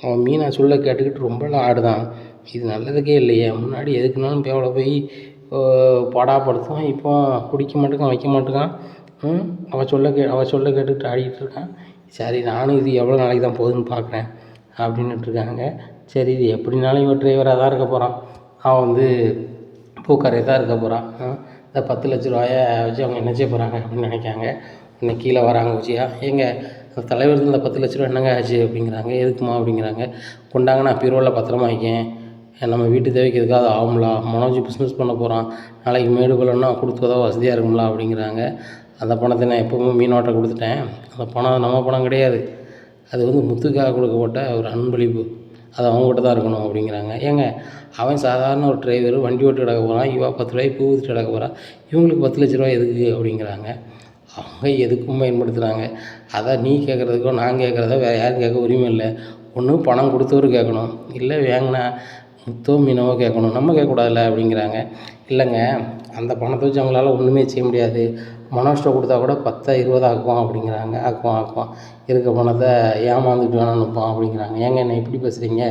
அவன் மீனா சொல்ல கேட்டுக்கிட்டு ரொம்ப ஆடுதான். இது நல்லதுக்கே இல்லையே, முன்னாடி எதுக்குனாலும் பேவலை போய் படாப்படுத்துவான், இப்போ குடிக்க மாட்டேங்கான் வைக்க மாட்டேங்கான். அவள் சொல்ல கேட்டுக்கிட்டு ஆடிக்கிட்டு இருக்கான். சரி நானும் இது எவ்வளோ நாளைக்கு தான் போகுதுன்னு பார்க்குறேன் அப்படின்னுட்டுருக்காங்க. சரி இது எப்படினாலும் இவன் டிரைவராக தான் இருக்க போகிறான், அவன் பூக்காரையாக தான் இருக்க போகிறான், இந்த 10 லட்ச ரூபாயை வச்சு அவங்க என்ன செய்ய போகிறாங்க அப்படின்னு நினைக்காங்க. இன்னைக்கு கீழே வராங்க விஜயா, ஏங்க அந்த தலைவர் இந்த 10 லட்ச ரூபா என்னங்க ஆச்சு அப்படிங்கிறாங்க. எதுக்குமா அப்படிங்கிறாங்க. கொண்டாங்க, நான் பீரோவில் பத்திரமா வைக்கேன், நம்ம வீட்டு தேவைக்கு எதுக்காவது ஆகும்லா, மனோஜ் பிஸ்னஸ் பண்ண போகிறான், நாளைக்கு மேடு பள்ளம்னா கொடுத்ததோ வசதியாக இருக்கும்ல அப்படிங்கிறாங்க. அந்த பணத்தை நான் எப்போவுமே மீனோட்ட கொடுத்துட்டேன், அந்த பணம் நம்ம பணம் கிடையாது, அது முத்துக்காக கொடுக்கப்பட்ட ஒரு அன்பளிப்பு, அது அவங்ககிட்ட தான் இருக்கணும் அப்படிங்கிறாங்க. ஏங்க அவன் சாதாரண ஒரு டிரைவர், வண்டி ஓட்டு கிடக்க போகிறான், இவா 10 ரூபாய்க்கு பூ ஊற்றிட்டு கிடக்க போகிறான், இவங்களுக்கு 10 லட்ச ரூபா எதுக்கு அப்படிங்கிறாங்க. அவங்க எதுக்கும் பயன்படுத்துகிறாங்க. அதை நீ கேட்குறதுக்கோ நான் கேட்குறதோ வேறு யாரும் கேட்க உரிமை இல்லை. ஒன்று பணம் கொடுத்தவர் கேட்கணும், இல்லை வாங்கினா முத்தோ மீனவோ கேட்கணும், நம்ம கேட்கக்கூடாதுல்ல அப்படிங்கிறாங்க. இல்லைங்க அந்த பணத்தை வச்சு அவங்களால ஒன்றுமே செய்ய முடியாது, மனோஜ்ட்ட கொடுத்தா கூட 10 20 ஆக்குவான் அப்படிங்கிறாங்க. ஆக்குவான் இருக்க பணத்தை ஏமாந்துட்டு வேணாம் நிற்பான் அப்படிங்கிறாங்க. ஏங்க என்ன இப்படி பேசுகிறீங்க,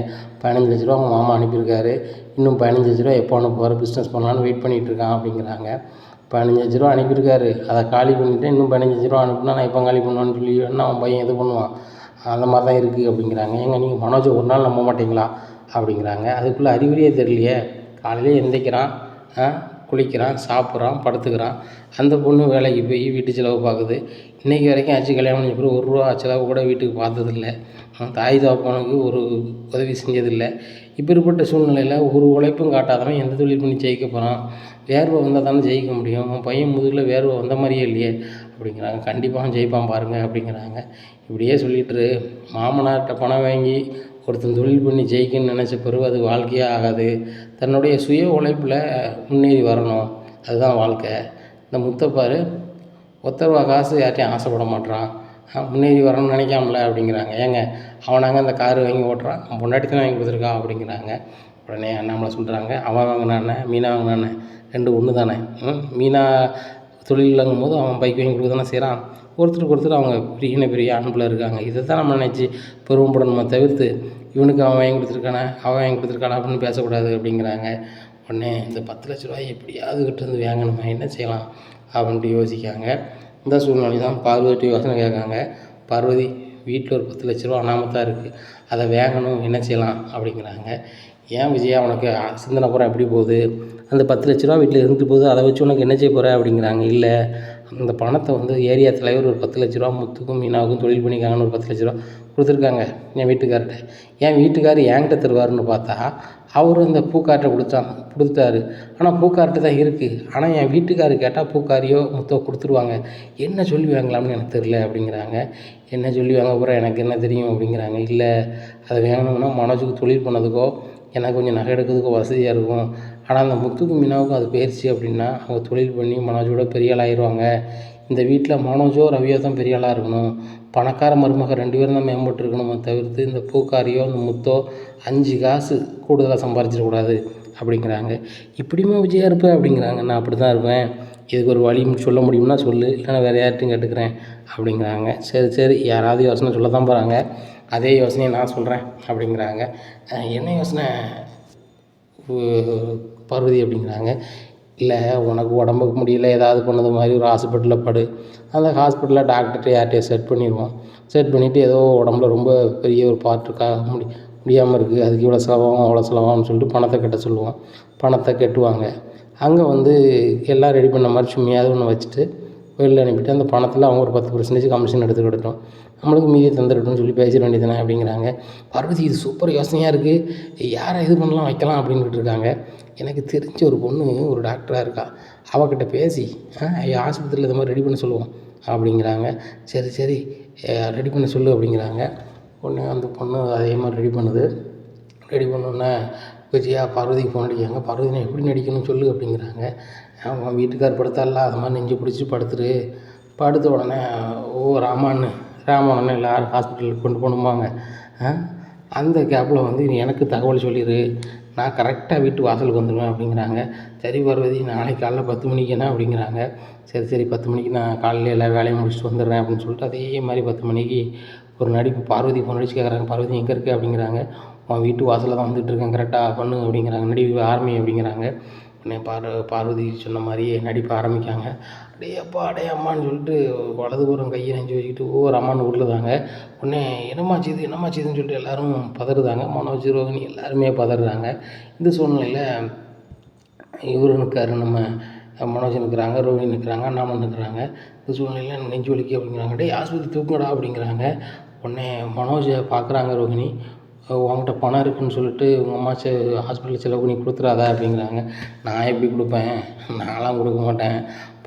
15 லட்ச ரூபா அவங்க மாமா அனுப்பியிருக்காரு, இன்னும் 15 லட்ச ரூபா எப்போ அனுப்புவார், பிஸ்னஸ் பண்ணலான்னு வெயிட் பண்ணிகிட்டு இருக்கான் அப்படிங்கிறாங்க. 15 லட்ச ரூபா அனுப்பியிருக்காரு, அதை காலி பண்ணிவிட்டு இன்னும் 15 லட்ச ரூபா அனுப்புனா நான் எப்போ காலி பண்ணுவேன்னு சொல்லி வேணா அவன் பையன் இது பண்ணுவான், அந்த மாதிரி தான் இருக்குது அப்படிங்கிறாங்க. ஏங்க நீங்கள் மனோஜை ஒரு நாள் நம்ப மாட்டிங்களா அப்படிங்கிறாங்க. அதுக்குள்ளே அறிகுறியே தெரியலையே, காலையிலே எந்திரிக்கிறான், குளிக்கிறான், சாப்பிட்றான், படுத்துக்கிறான், அந்த பொண்ணு வேலைக்கு போய் வீட்டு செலவு பார்க்குது. இன்றைக்கி வரைக்கும் ஆச்சு கல்யாணம் பண்ணி பிறகு 1 ரூபா செலவு கூட வீட்டுக்கு பார்த்ததில்ல, தாய் தகப்பனுக்கு ஒரு உதவி செஞ்சதில்லை. இப்படிப்பட்ட சூழ்நிலையில் ஒரு உழைப்பும் காட்டாதவன் எந்த தொழில் பண்ணி ஜெயிக்க போகிறான், வேர்வை வந்தால் தானே ஜெயிக்க முடியும், உன் பையன் முதுகில் வேர்வை வந்த மாதிரியே இல்லையே அப்படிங்கிறாங்க. கண்டிப்பாக ஜெயிப்பான் பாருங்கள் அப்படிங்கிறாங்க. இப்படியே சொல்லிட்டு மாமனார்கிட்ட பணம் வாங்கி ஒருத்தன் தொழில் பண்ணி ஜெயிக்கணும்னு நினச்ச பிறகு அது வாழ்க்கையே ஆகாது, தன்னுடைய சுய உழைப்பில் முன்னேறி வரணும், அதுதான் வாழ்க்கை. இந்த முத்தப்பார் ஒத்த ரூபா காசு யார்ட்டையும் ஆசைப்பட மாட்றான், முன்னேறி வரணும்னு நினைக்காமல அப்படிங்கிறாங்க. ஏங்க அவனாங்க அந்த காரு வாங்கி ஓட்டுறான், அவன் பொண்டாட்டி தான் வாங்கி கொடுத்துருக்கா அப்படிங்கிறாங்க. உடனே அண்ணாமலை சொல்கிறாங்க, அவன் வாங்கினானே மீனா வாங்கினானே 2 ஒன்று தானே, மீனா தொழில் இல்லாங்கும் போது அவன் பைக் வாங்கி கொடுக்க தானே செய்கிறான், ஒருத்தருக்கு ஒருத்தர் அவங்க பெரிய அன்பில் இருக்காங்க. இதை தான் நம்ம நினச்சி பெருமைப்படணுமே தவிர்த்து இவனுக்கு அவன் வாங்கி கொடுத்துருக்கானா அப்படின்னு பேசக்கூடாது அப்படிங்கிறாங்க. உடனே இந்த 10 லட்ச ரூபாய் எப்படியாவது கிட்டேருந்து வாங்கணுமா, என்ன செய்யலாம் அப்படின்ட்டு யோசிக்காங்க. இந்த சூழ்நிலை தான் பார்வதி யோசனை கேட்காங்க. பார்வதி வீட்டில் ஒரு 10 லட்ச ரூபா அனாமத்தான் இருக்குது, அதை வாங்கணும், என்ன செய்யலாம் அப்படிங்கிறாங்க. ஏன் விஜயா உனக்கு சிந்தனை பூரா எப்படி போகுது, அந்த 10 லட்ச ரூபா வீட்டில் இருந்துட்டு போகுது, அதை வச்சு உனக்கு என்ன செய்ய போகிற அப்படிங்கிறாங்க. இல்லை அந்த பணத்தை ஏரியா தலைவர் ஒரு 10 லட்ச ரூபா முத்துக்கும் மீனாவுக்கும் தொழில் பண்ணிக்காங்கன்னு ஒரு 10 லட்ச ரூபா கொடுத்துருக்காங்க என் வீட்டுக்கார்ட்ட. என் வீட்டுக்கார் என்கிட்ட தருவார்னு பார்த்தா அவர் அந்த பூக்கார்ட்ட கொடுத்துட்டாரு. ஆனால் பூக்கார்ட்ட தான் இருக்குது, ஆனால் என் வீட்டுக்காரு கேட்டால் பூக்காரியோ முத்தோ கொடுத்துருவாங்க, என்ன சொல்லி வாங்கலாம்னு எனக்கு தெரியல அப்படிங்கிறாங்க. என்ன சொல்லி வாங்க போகிற எனக்கு என்ன தெரியும் அப்படிங்கிறாங்க. இல்லை அதை வேணும்னா மனோஜுக்கு தொழில் பண்ணதுக்கோ எனக்கு கொஞ்சம் நகை எடுக்கிறதுக்கோ வசதியாக இருக்கும், ஆனால் அந்த முத்துக்கும் மீனாவுக்கும் அது போயிடுச்சு அப்படின்னா அவங்க தொழில் பண்ணி மனோஜோட பெரிய ஆள் ஆயிடுவாங்க, இந்த வீட்டில் மனோஜோ ரவியோ தான் பெரிய ஆளாக இருக்கணும், பணக்கார மருமக 2 பேரும் தான் மேம்பட்டு இருக்கணுமே தவிர்த்து இந்த பூக்காரியோ இந்த முத்தோ 5 காசு கூடுதலாக சம்பாரிச்சிடக்கூடாது அப்படிங்கிறாங்க. இப்படியுமா விஜயா இருப்பேன் அப்படிங்கிறாங்க. நான் அப்படி தான் இருப்பேன், இதுக்கு ஒரு வழி சொல்ல முடியும்னா சொல்லு, இல்லைன்னா வேறு யார்ட்டையும் கேட்டுக்கிறேன் அப்படிங்கிறாங்க. சரி யாராவது யோசனை சொல்ல தான் போகிறாங்க, அதே யோசனையை நான் சொல்கிறேன் அப்படிங்கிறாங்க. என்ன யோசனை பார்வதி அப்படிங்கிறாங்க. இல்லை உனக்கு உடம்புக்கு முடியல, ஏதாவது பண்ணது மாதிரி ஒரு ஹாஸ்பிட்டலில் படு, அந்த ஹாஸ்பிட்டலில் டாக்டர்கிட்ட யார்கிட்டையும் செட் பண்ணிடுவோம், செட் பண்ணிவிட்டு ஏதோ உடம்புல ரொம்ப பெரிய ஒரு பார்ட்டுக்காக முடியாமல் இருக்குது, அதுக்கு இவ்வளோ செலவாகும் அவ்வளோ செலவாகும்னு சொல்லிட்டு பணத்தை கட்ட சொல்லுவோம். பணத்தை கட்டுவாங்க. அங்கே வந்து எல்லாம் ரெடி பண்ண மாதிரி சும்மையாவது ஒன்று வச்சுட்டு வெளியில் அனுப்பிட்டு அந்த பணத்தில் அவங்க ஒரு 10% கமிஷன் எடுத்துக்கிட்டோம், நம்மளுக்கு மீதியை தந்துடட்டும்னு சொல்லி பேசிட வேண்டியதானே அப்படிங்கிறாங்க. பார்வதி இது சூப்பர் யோசனையாக இருக்குது, யாரை இது பண்ணலாம் வைக்கலாம் அப்படின்ட்டு இருக்காங்க. எனக்கு தெரிஞ்ச ஒரு பொண்ணு ஒரு டாக்டராக இருக்கா, அவகிட்ட பேசி ஆஸ்பத்திரியில் இந்த மாதிரி ரெடி பண்ண சொல்லுவோம் அப்படிங்கிறாங்க. சரி ரெடி பண்ண சொல்லு அப்படிங்கிறாங்க. உடனே அந்த பொண்ணு அதே மாதிரி ரெடி பண்ணுது. ரெடி பண்ணோன்னே விஜயா பார்வதிக்கு ஃபோன் அடிக்காங்க. பார்வதி நான் எப்படி நடிக்கணும்னு சொல்லு அப்படிங்கிறாங்க. அவன் வீட்டுக்கார் படுத்தால அது மாதிரி நெஞ்சு பிடிச்சி படுத்துரு. படுத்த உடனே ராமான்னு எல்லோரும் ஹாஸ்பிட்டலுக்கு கொண்டு போகணுமாங்க. அந்த கேப்பில் வந்து நீ எனக்கு தகவல் சொல்லிடு, நான் கரெக்டாக வீட்டு வாசலுக்கு வந்துடுவேன் அப்படிங்கிறாங்க. சரி பார்வதி நாளைக்கு காலைல 10 மணிக்கு என்ன அப்படிங்கிறாங்க. சரி 10 மணிக்கு நான் காலையில் எல்லா வேலையும் முடிச்சுட்டு வந்துடுறேன் அப்படின்னு சொல்லிட்டு அதே மாதிரி 10 மணிக்கு ஒரு நடிப்பு பார்வதி ஃபோன் அடிச்சு கேட்குறாங்க. பார்வதி எங்கே இருக்குது அப்படிங்கிறாங்க. உன் வீட்டு வாசலில் தான் வந்துட்டுருக்கேன், கரெக்டாக பண்ணு அப்படிங்கிறாங்க. நடிப்பு ஆரம்பி அப்படிங்கிறாங்க. உடனே பார்வதி சொன்ன மாதிரியே நடிப்பு ஆரம்பிக்காங்க. அடே அம்மான்னு சொல்லிட்டு வலதுபுறம் கையை நெஞ்சு வச்சுக்கிட்டு ஒவ்வொரு அம்மான்னு உருளுதாங்க. உடனே என்னம்மாச்சுதுன்னு சொல்லிட்டு எல்லோரும் பதறுதாங்க. மனோஜ் ரோகிணி எல்லாருமே பதறுறாங்க. இந்த சூழ்நிலையில் இவர் நிற்காரு, நம்ம மனோஜ் நிற்கிறாங்க, ரோஹிணி நிற்கிறாங்க, அண்ணாமலை நிற்கிறாங்க. இந்த சூழ்நிலையில் எனக்கு நெஞ்சு வலிக்கு அப்படிங்கிறாங்க. ஆஸ்பத்திரி தூக்குங்கடா அப்படிங்கிறாங்க. உடனே மனோஜை பார்க்குறாங்க ரோஹிணி. உங்கள்கிட்ட பணம் இருக்குதுன்னு சொல்லிட்டு உங்கள் அம்மா ஹாஸ்பிட்டல் செலவு பண்ணி கொடுத்துறாதா அப்படிங்கிறாங்க. நான் எப்படி கொடுப்பேன், நான்லாம் கொடுக்க மாட்டேன்,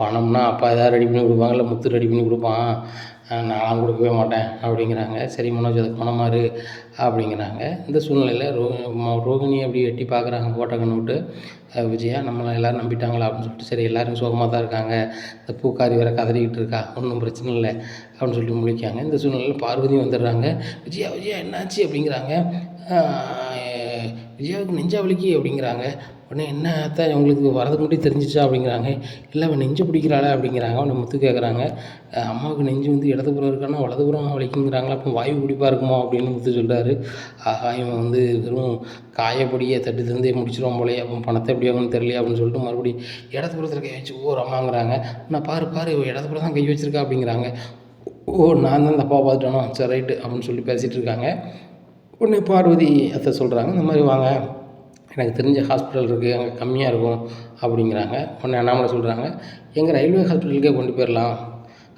பணம்னா அப்பா எதாவது ரெடி பண்ணி கொடுப்பாங்க, இல்லை முத்து ரெடி பண்ணி கொடுப்பான், நான்லாம் கொடுக்கவே மாட்டேன் அப்படிங்கிறாங்க. சரி மனோஜ் அது பணமாரு அப்படிங்கிறாங்க. இந்த சூழ்நிலையில் ரோகிணி அப்படி எட்டி பார்க்குறாங்க போட்ட கண்ணு விட்டு. விஜயா நம்மளை எல்லோரும் நம்பிட்டாங்களா அப்படின்னு சொல்லிட்டு, சரி எல்லோரும் சோகமாக தான் இருக்காங்க, இந்த பூக்காரி வேறு கதறிக்கிட்டு இருக்கா, ஒன்றும் பிரச்சனை இல்லை அப்படின்னு சொல்லிட்டு முழிக்காங்க. இந்த சூழ்நிலையில் பார்வதியும் வந்துடுறாங்க. விஜயா என்னாச்சு அப்படிங்கிறாங்க. விஜயாவுக்கு நெஞ்சா வலிக்கு அப்படிங்கிறாங்க. உடனே என்ன அத்தை உங்களுக்கு வரதுக்கு முன்னாடி தெரிஞ்சிச்சா அப்படிங்கிறாங்க. இல்லை அவன் நெஞ்சு பிடிக்கிறாளா அப்படிங்கிறாங்க. அவனை முத்து கேட்குறாங்க. அம்மாவுக்கு நெஞ்சு வந்து இடதுபுறம் இருக்கானா வலதுபுறம் வலிக்குங்கிறாங்களா, அப்போ வாயு பிடிப்பாக இருக்குமோ அப்படின்னு முத்து சொல்கிறாரு. ஆஹா இவன் வந்து வெறும் காயப்படியை தட்டு தந்தே முடிச்சிடுவான் போலே, அப்போ பணத்தை எப்படி ஆகும்னு தெரியலையே அப்படின்னு சொல்லிட்டு மறுபடியும் இடதுபுறத்தில் கை வச்சு அம்மாங்கிறாங்க. நான் பாரு இடதுபுறம் தான் கை வச்சிருக்கா அப்படிங்கிறாங்க. நான் தான் தப்பாக பார்த்துட்டானோ, சரி ரைட்டு அப்படின்னு சொல்லி பேசிகிட்டு இருக்காங்க. உடனே பார்வதி அத்தை சொல்கிறாங்க, இந்த மாதிரி வாங்க எனக்கு தெரிஞ்ச ஹாஸ்பிட்டல் இருக்குது, அங்கே கம்மியாக இருக்கும் அப்படிங்கிறாங்க. உடனே அண்ணாமலை சொல்கிறாங்க, எங்கள் ரயில்வே ஹாஸ்பிட்டலுக்கே கொண்டு போயிடலாம்,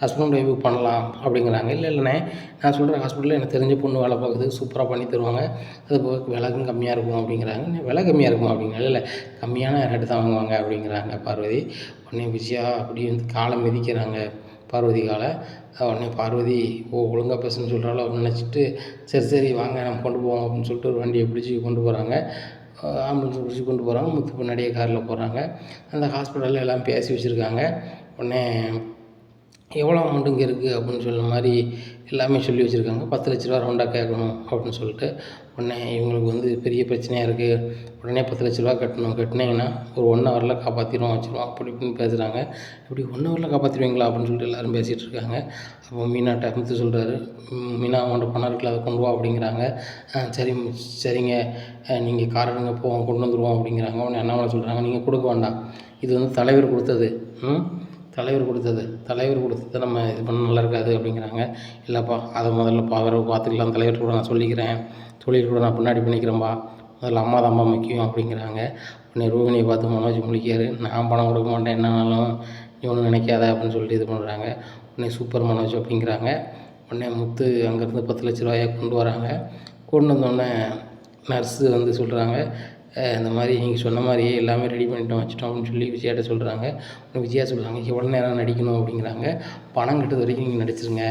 ஹஸ்பண்ட் ஒய்ஃபுக்கு பண்ணலாம் அப்படிங்கிறாங்க. இல்லைண்ணே நான் சொல்கிற ஹாஸ்பிட்டலில் எனக்கு தெரிஞ்ச பொண்ணு வேலை பார்க்குது, சூப்பராக பண்ணி தருவாங்க, அது போக விலைக்கும் கம்மியாக இருக்கும் அப்படிங்கிறாங்க. விலை கம்மியாக இருக்குமா அப்படிங்கிறாங்க. இல்லை கம்மியான ரேட்டு தான் வாங்குவாங்க அப்படிங்கிறாங்க பார்வதி. உடனே விஜயா அப்படி வந்து காலை மிதிக்கிறாங்க பார்வதி காலை. உடனே பார்வதி ஒழுங்காக பேசுன்னு சொல்கிறாளோ அப்படின்னு நினச்சிட்டு சரி வாங்க நம்ம கொண்டு போவோம் அப்படின்னு சொல்லிட்டு ஒரு வண்டியை பிடிச்சி கொண்டு போகிறாங்க. ஆம்புலன்ஸை பிடிச்சி கொண்டு போகிறாங்க. முத்து பின்னாடியே காரில் போகிறாங்க. அந்த ஹாஸ்பிட்டலில் எல்லாம் பேசி வச்சுருக்காங்க. உடனே எவ்வளோ அமௌண்ட் இங்கே இருக்குது அப்படின்னு சொன்ன மாதிரி எல்லாமே சொல்லி வச்சுருக்காங்க. 10 லட்ச ரூபா ரவுண்டாக கேட்கணும் அப்படின்னு சொல்லிட்டு. உடனே இவங்களுக்கு வந்து பெரிய பிரச்சனையாக இருக்குது, உடனே 10 லட்ச ரூபா கட்டினீங்கன்னா ஒரு 1 ஹவரில் காப்பாற்றிடுவோம் வச்சுருவோம் அப்படி இப்படின்னு பேசுகிறாங்க. இப்படி 1 ஹவரில் காப்பாற்றிடுவீங்களா அப்படின்னு சொல்லிட்டு எல்லோரும் பேசிகிட்டு இருக்காங்க. அப்போ மீனாட்ட முத்து சொல்கிறாரு, மீனா அவன்கிட்ட பணம் இருக்குல்ல அதை கொண்டு வா அப்படிங்கிறாங்க. சரிங்க நீங்கள் கார் எடுங்க போவோம் கொண்டு வந்துடுவோம் அப்படிங்கிறாங்க. உடனே அண்ணாமலை சொல்கிறாங்க, நீங்கள் கொடுக்க வேண்டாம், இது வந்து தலைவர் கொடுத்தது, தலைவர் கொடுத்ததை நம்ம இது பண்ண நல்லா இருக்காது அப்படிங்கிறாங்க. இல்லைப்பா அதை முதல்ல பார்த்துக்கலாம், தலைவர் கூட நான் சொல்லிக்கிறேன், தொழில் கூட நான் பின்னாடி பண்ணிக்கிறேன்ப்பா, முதல்ல அம்மா முக்கியம் அப்படிங்கிறாங்க. உடனே ரோகிணியை பார்த்து மனோஜ் முழிக்காரு, நான் பணம் கொடுக்க மாட்டேன் என்னாலும் நீ ஒன்றும் நினைக்காத அப்படின்னு சொல்லிட்டு இது பண்ணுறாங்க. உடனே சூப்பர் மனோஜ் அப்படிங்கிறாங்க. உடனே முத்து அங்கேருந்து 10 லட்ச ரூபாயை கொண்டு வராங்க. கொண்டு வந்தோடனே நர்ஸு வந்து சொல்கிறாங்க, இந்த மாதிரி நீங்கள் சொன்ன மாதிரியே எல்லாமே ரெடி பண்ணிட்டோம் வச்சுட்டோம் அப்படின்னு சொல்லி விஜயாட்ட சொல்கிறாங்க. விஜயா சொல்கிறாங்க, எவ்வளோ நேரம் நடிக்கணும் அப்படிங்கிறாங்க. பணம் கட்டுறது வரைக்கும் நீங்கள் நடிச்சிருங்க,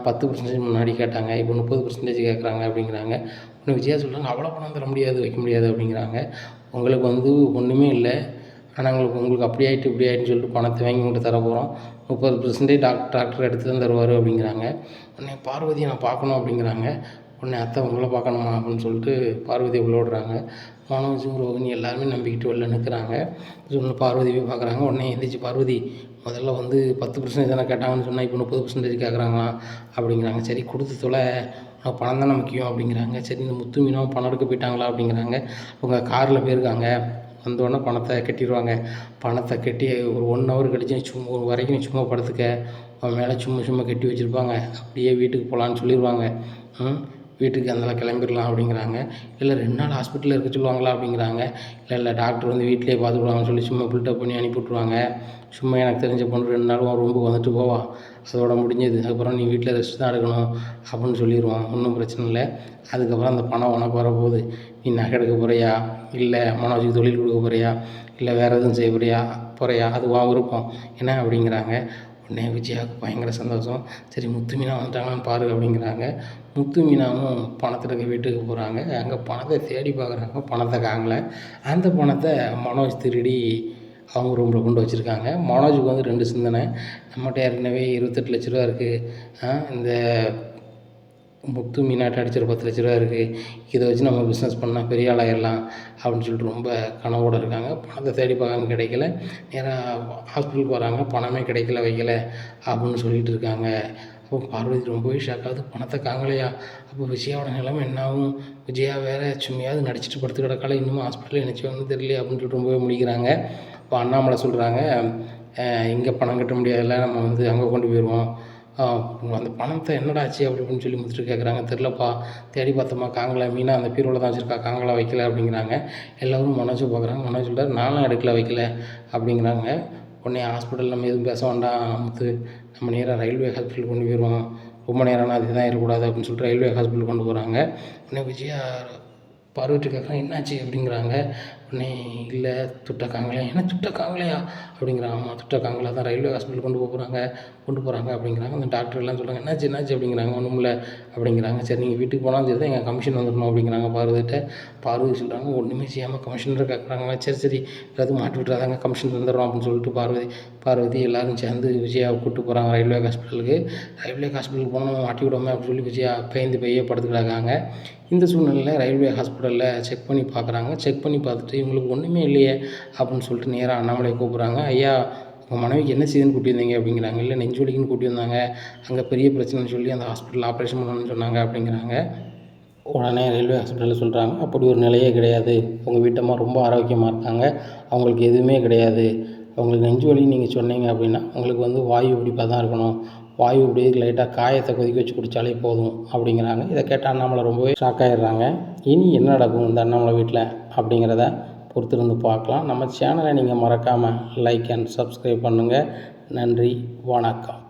10% முன்னாடி கேட்டாங்க, இப்போ 30% கேட்குறாங்க அப்படிங்கிறாங்க. ஒன்று விஜயா சொல்கிறாங்க, அவ்வளோ பணம் தர முடியாது வைக்க முடியாது அப்படிங்கிறாங்க. உங்களுக்கு வந்து ஒன்றுமே இல்லை, ஆனால் உங்களுக்கு அப்படி ஆகிட்டு இப்படி ஆகிட்டுன்னு சொல்லிட்டு பணத்தை வாங்கி உங்கள்கிட்ட தர போகிறோம். 30% டாக்டர் எடுத்து தான் தருவார் அப்படிங்கிறாங்க. உடனே பார்வதியை நான் பார்க்கணும் அப்படிங்கிறாங்க. உடனே அத்தை உங்களை பார்க்கணுமா அப்படின்னு சொல்லிட்டு பார்வதியை உள்ள விடுறாங்க. மனோஜும் ரோகிணி எல்லாருமே நம்பிக்கிட்டு வெளில நிற்கிறாங்க. சொன்ன பார்வதி போய் பார்க்குறாங்க. உடனே எந்திரிச்சு பார்வதி முதல்ல வந்து 10% தானே கேட்டாங்கன்னு சொன்னால் இப்போ 30% கேட்குறாங்களாம் அப்படிங்கிறாங்க. சரி கொடுத்து தொலை, பணம் தானே முக்கியம் அப்படிங்கிறாங்க. சரி இந்த முத்து மீனும் பணம் எடுக்க போயிட்டாங்களா அப்படிங்கிறாங்க. அவங்க காரில் போயிருக்காங்க. வந்தோடனே பணத்தை கட்டிடுவாங்க. பணத்தை கட்டி ஒரு 1 ஹவர் கழிச்சு சும்மா வரைக்கும் சும்மா படுத்துக்க, அவன் மேலே சும்மா கட்டி வச்சுருப்பாங்க. அப்படியே வீட்டுக்கு போகலான்னு சொல்லிடுவாங்க. வீட்டுக்கு அதெல்லாம் கிளம்பிடலாம் அப்படிங்கிறாங்க. இல்லை 2 நாள் ஹாஸ்பிட்டலில் இருக்க சொல்லுவாங்களா அப்படிங்கிறாங்க. இல்லை டாக்டர் வந்து வீட்டிலே பார்த்துக்குவாங்கன்னு சொல்லி சும்மா பில்டப் பண்ணி அனுப்பி விட்ருவாங்க. சும்மா எனக்கு தெரிஞ்ச பொண்ணு 2 நாள் உன் ரூமுக்கு வந்துட்டு போவா, அதோட முடிஞ்சது, அதுக்கப்புறம் நீ வீட்டில் ரெஸ்ட் தான் எடுக்கணும் அப்படின்னு சொல்லிடுவான். ஒன்றும் பிரச்சனை இல்லை. அதுக்கப்புறம் அந்த பணம் உனக்கு வரப்போகுது. நீ நகை எடுக்க போகிறியா, இல்லை மனோஜுக்கு தொழில் கொடுக்க போகிறியா, இல்லை வேறு எதுவும் செய்ய போகிறியா அது உன் விருப்பம் என்ன அப்படிங்கிறாங்க. உடனே விஜயாவுக்கு பயங்கர சந்தோஷம். சரி முத்து மீனா வந்துட்டாங்களான்னு பாரு அப்படிங்கிறாங்க. முத்து மீனாவும் பணத்துக்கு வீட்டுக்கு போகிறாங்க. அங்கே பணத்தை தேடி பார்க்குறாங்க. பணத்தை காங்கலை. அந்த பணத்தை மனோஜ் திருடி அவங்க ரூமில் கொண்டு வச்சுருக்காங்க. மனோஜுக்கு வந்து 2 சிந்தனை. நம்மகிட்ட ஏற்கனவே 28 லட்ச ரூபா இருக்குது. இந்த முத்து மீனாட்ட அடிச்சிட 10 லட்ச ரூபா இருக்குது. இதை வச்சு நம்ம பிஸ்னஸ் பண்ணால் பெரிய ஆளாயிடலாம் அப்படின்னு சொல்லிட்டு ரொம்ப கனவோடு இருக்காங்க. பணத்தை தேடி பார்க்காங்க, கிடைக்கல. நேராக ஹாஸ்பிட்டலுக்கு போகிறாங்க. பணமே கிடைக்கல, வைக்கலை அப்படின்னு சொல்லிட்டு இருக்காங்க. அப்போ பார்வதி ரொம்பவே ஷாக்காகுது. பணத்தை காங்கலையா? அப்போ விஜயாவோட நிலைமை என்னாகும்? விஜயா வேறு சும்மையாவது நடிச்சிட்டு படுத்து கிடக்கால, இன்னும் ஹாஸ்பிட்டலில் நினச்சி வந்து தெரியல அப்படின்னு சொல்லிட்டு ரொம்பவே முடிக்கிறாங்க. இப்போ அண்ணாமலை சொல்கிறாங்க, இங்கே பணம் கட்ட முடியாதுல்ல, நம்ம வந்து அங்கே கொண்டு போயிடுவோம். அந்த பணத்தை என்னடாச்சு அப்படி இப்படின்னு சொல்லி முத்துட்டு கேட்குறாங்க. தெரிலப்பா, தேடி பார்த்தோமா காங்கலை மீனா அந்த பீரோவில் தான் வச்சுருக்கா, காங்கலை வைக்கல அப்படிங்கிறாங்க. எல்லோரும் மனோஜை பார்க்குறாங்க. மனோஜ் சொல்கிறார் நானும் எடுக்கல, வைக்கல அப்படிங்கிறாங்க. உடனே ஹாஸ்பிட்டலில் நம்ம எதுவும் பேச வேண்டாம் முத்து, நம்ம நேராக ரயில்வே ஹாஸ்பிட்டல் கொண்டு போயிடுவோம். ரொம்ப நேரம்னா அதுக்கு தான் இருக்கக்கூடாது அப்படின்னு சொல்லிட்டு ரயில்வே ஹாஸ்பிட்டல் கொண்டு போகிறாங்க. உடனே விஜயா பார்வதி கேட்குறாங்க என்னாச்சு அப்படிங்கிறாங்க. உடனே இல்லை துட்டக்காங்களே, என்ன துட்டக்காங்கலையா அப்படிங்கிறாங்க. ஆமாம் துட்டக்காங்களா தான் ரயில்வே ஹாஸ்பிட்டல் கொண்டு போகிறாங்க அப்படிங்கிறாங்க. அந்த டாக்டர் எல்லாம் சொல்கிறாங்க என்னாச்சு அப்படிங்கிறாங்க. ஒன்றும் இல்லை அப்படிங்கிறாங்க. சரி நீங்கள் வீட்டுக்கு போனாலும் சரி தான் எங்கள் கமிஷன் வந்துடணும் அப்படிங்கிறாங்க பார்வதிட்ட. பார்வதி சொல்கிறாங்க ஒன்றுமே செய்யாமல் கமிஷனர் கேட்குறாங்க. சரி ஏதாவது மாட்டி விட்டுறாதாங்க, கமிஷன் தந்துடுறோம் அப்படின்னு சொல்லிட்டு பார்வதி எல்லோரும் சேர்ந்து விஜயாவை கூப்பிட்டு போகிறாங்க ரயில்வே ஹாஸ்பிட்டலுக்கு. ரயில்வே ஹாஸ்பிட்டலுக்கு போனால் மாட்டி விடாமல் அப்படின்னு சொல்லி விஜயா பெய்ய படுத்துக்கிடாங்க. இந்த சூழ்நிலையில் ரயில்வே ஹாஸ்பிட்டலில் செக் பண்ணி பார்க்குறாங்க. செக் பண்ணி பார்த்துட்டு இவங்களுக்கு ஒன்றுமே இல்லையே அப்படின்னு சொல்லிட்டு நேராக அண்ணாமலையை கூப்பிட்றாங்க. ஐயா உங்கள் மனைவிக்கு என்ன செய்யுதுன்னு கூட்டி வந்தீங்க அப்படிங்கிறாங்க. இல்லை நெஞ்சு வலிக்குன்னு கூட்டி வந்தாங்க, அங்கே பெரிய பிரச்சனைன்னு சொல்லி அந்த ஹாஸ்பிட்டலில் ஆப்ரேஷன் பண்ணணும்னு சொன்னாங்க அப்படிங்கிறாங்க. உடனே ரயில்வே ஹாஸ்பிட்டலில் சொல்கிறாங்க அப்படி ஒரு நிலையே கிடையாது, உங்கள் வீட்டம்மா ரொம்ப ஆரோக்கியமாக இருக்காங்க, அவங்களுக்கு எதுவுமே கிடையாது. அவங்களுக்கு நெஞ்சு வலின்னு நீங்கள் சொன்னீங்க அப்படின்னா உங்களுக்கு வந்து வாயு பிடிப்பாக தான் இருக்கணும், வாயு பிடிக்கு லைட்டாக காயத்தை கொதிக்க வச்சு குடித்தாலே போதும் அப்படிங்கிறாங்க. இதை கேட்டால் அண்ணாமலை ரொம்பவே ஷாக் ஆகிடுறாங்க. இனி என்ன நடக்கும் இந்த அண்ணாமலை வீட்டில் அப்படிங்கிறத பொறுத்திருந்து பார்க்கலாம். நம்ம சேனலை நீங்கள் மறக்காமல் லைக் அண்ட் சப்ஸ்கிரைப் பண்ணுங்கள். நன்றி, வணக்கம்.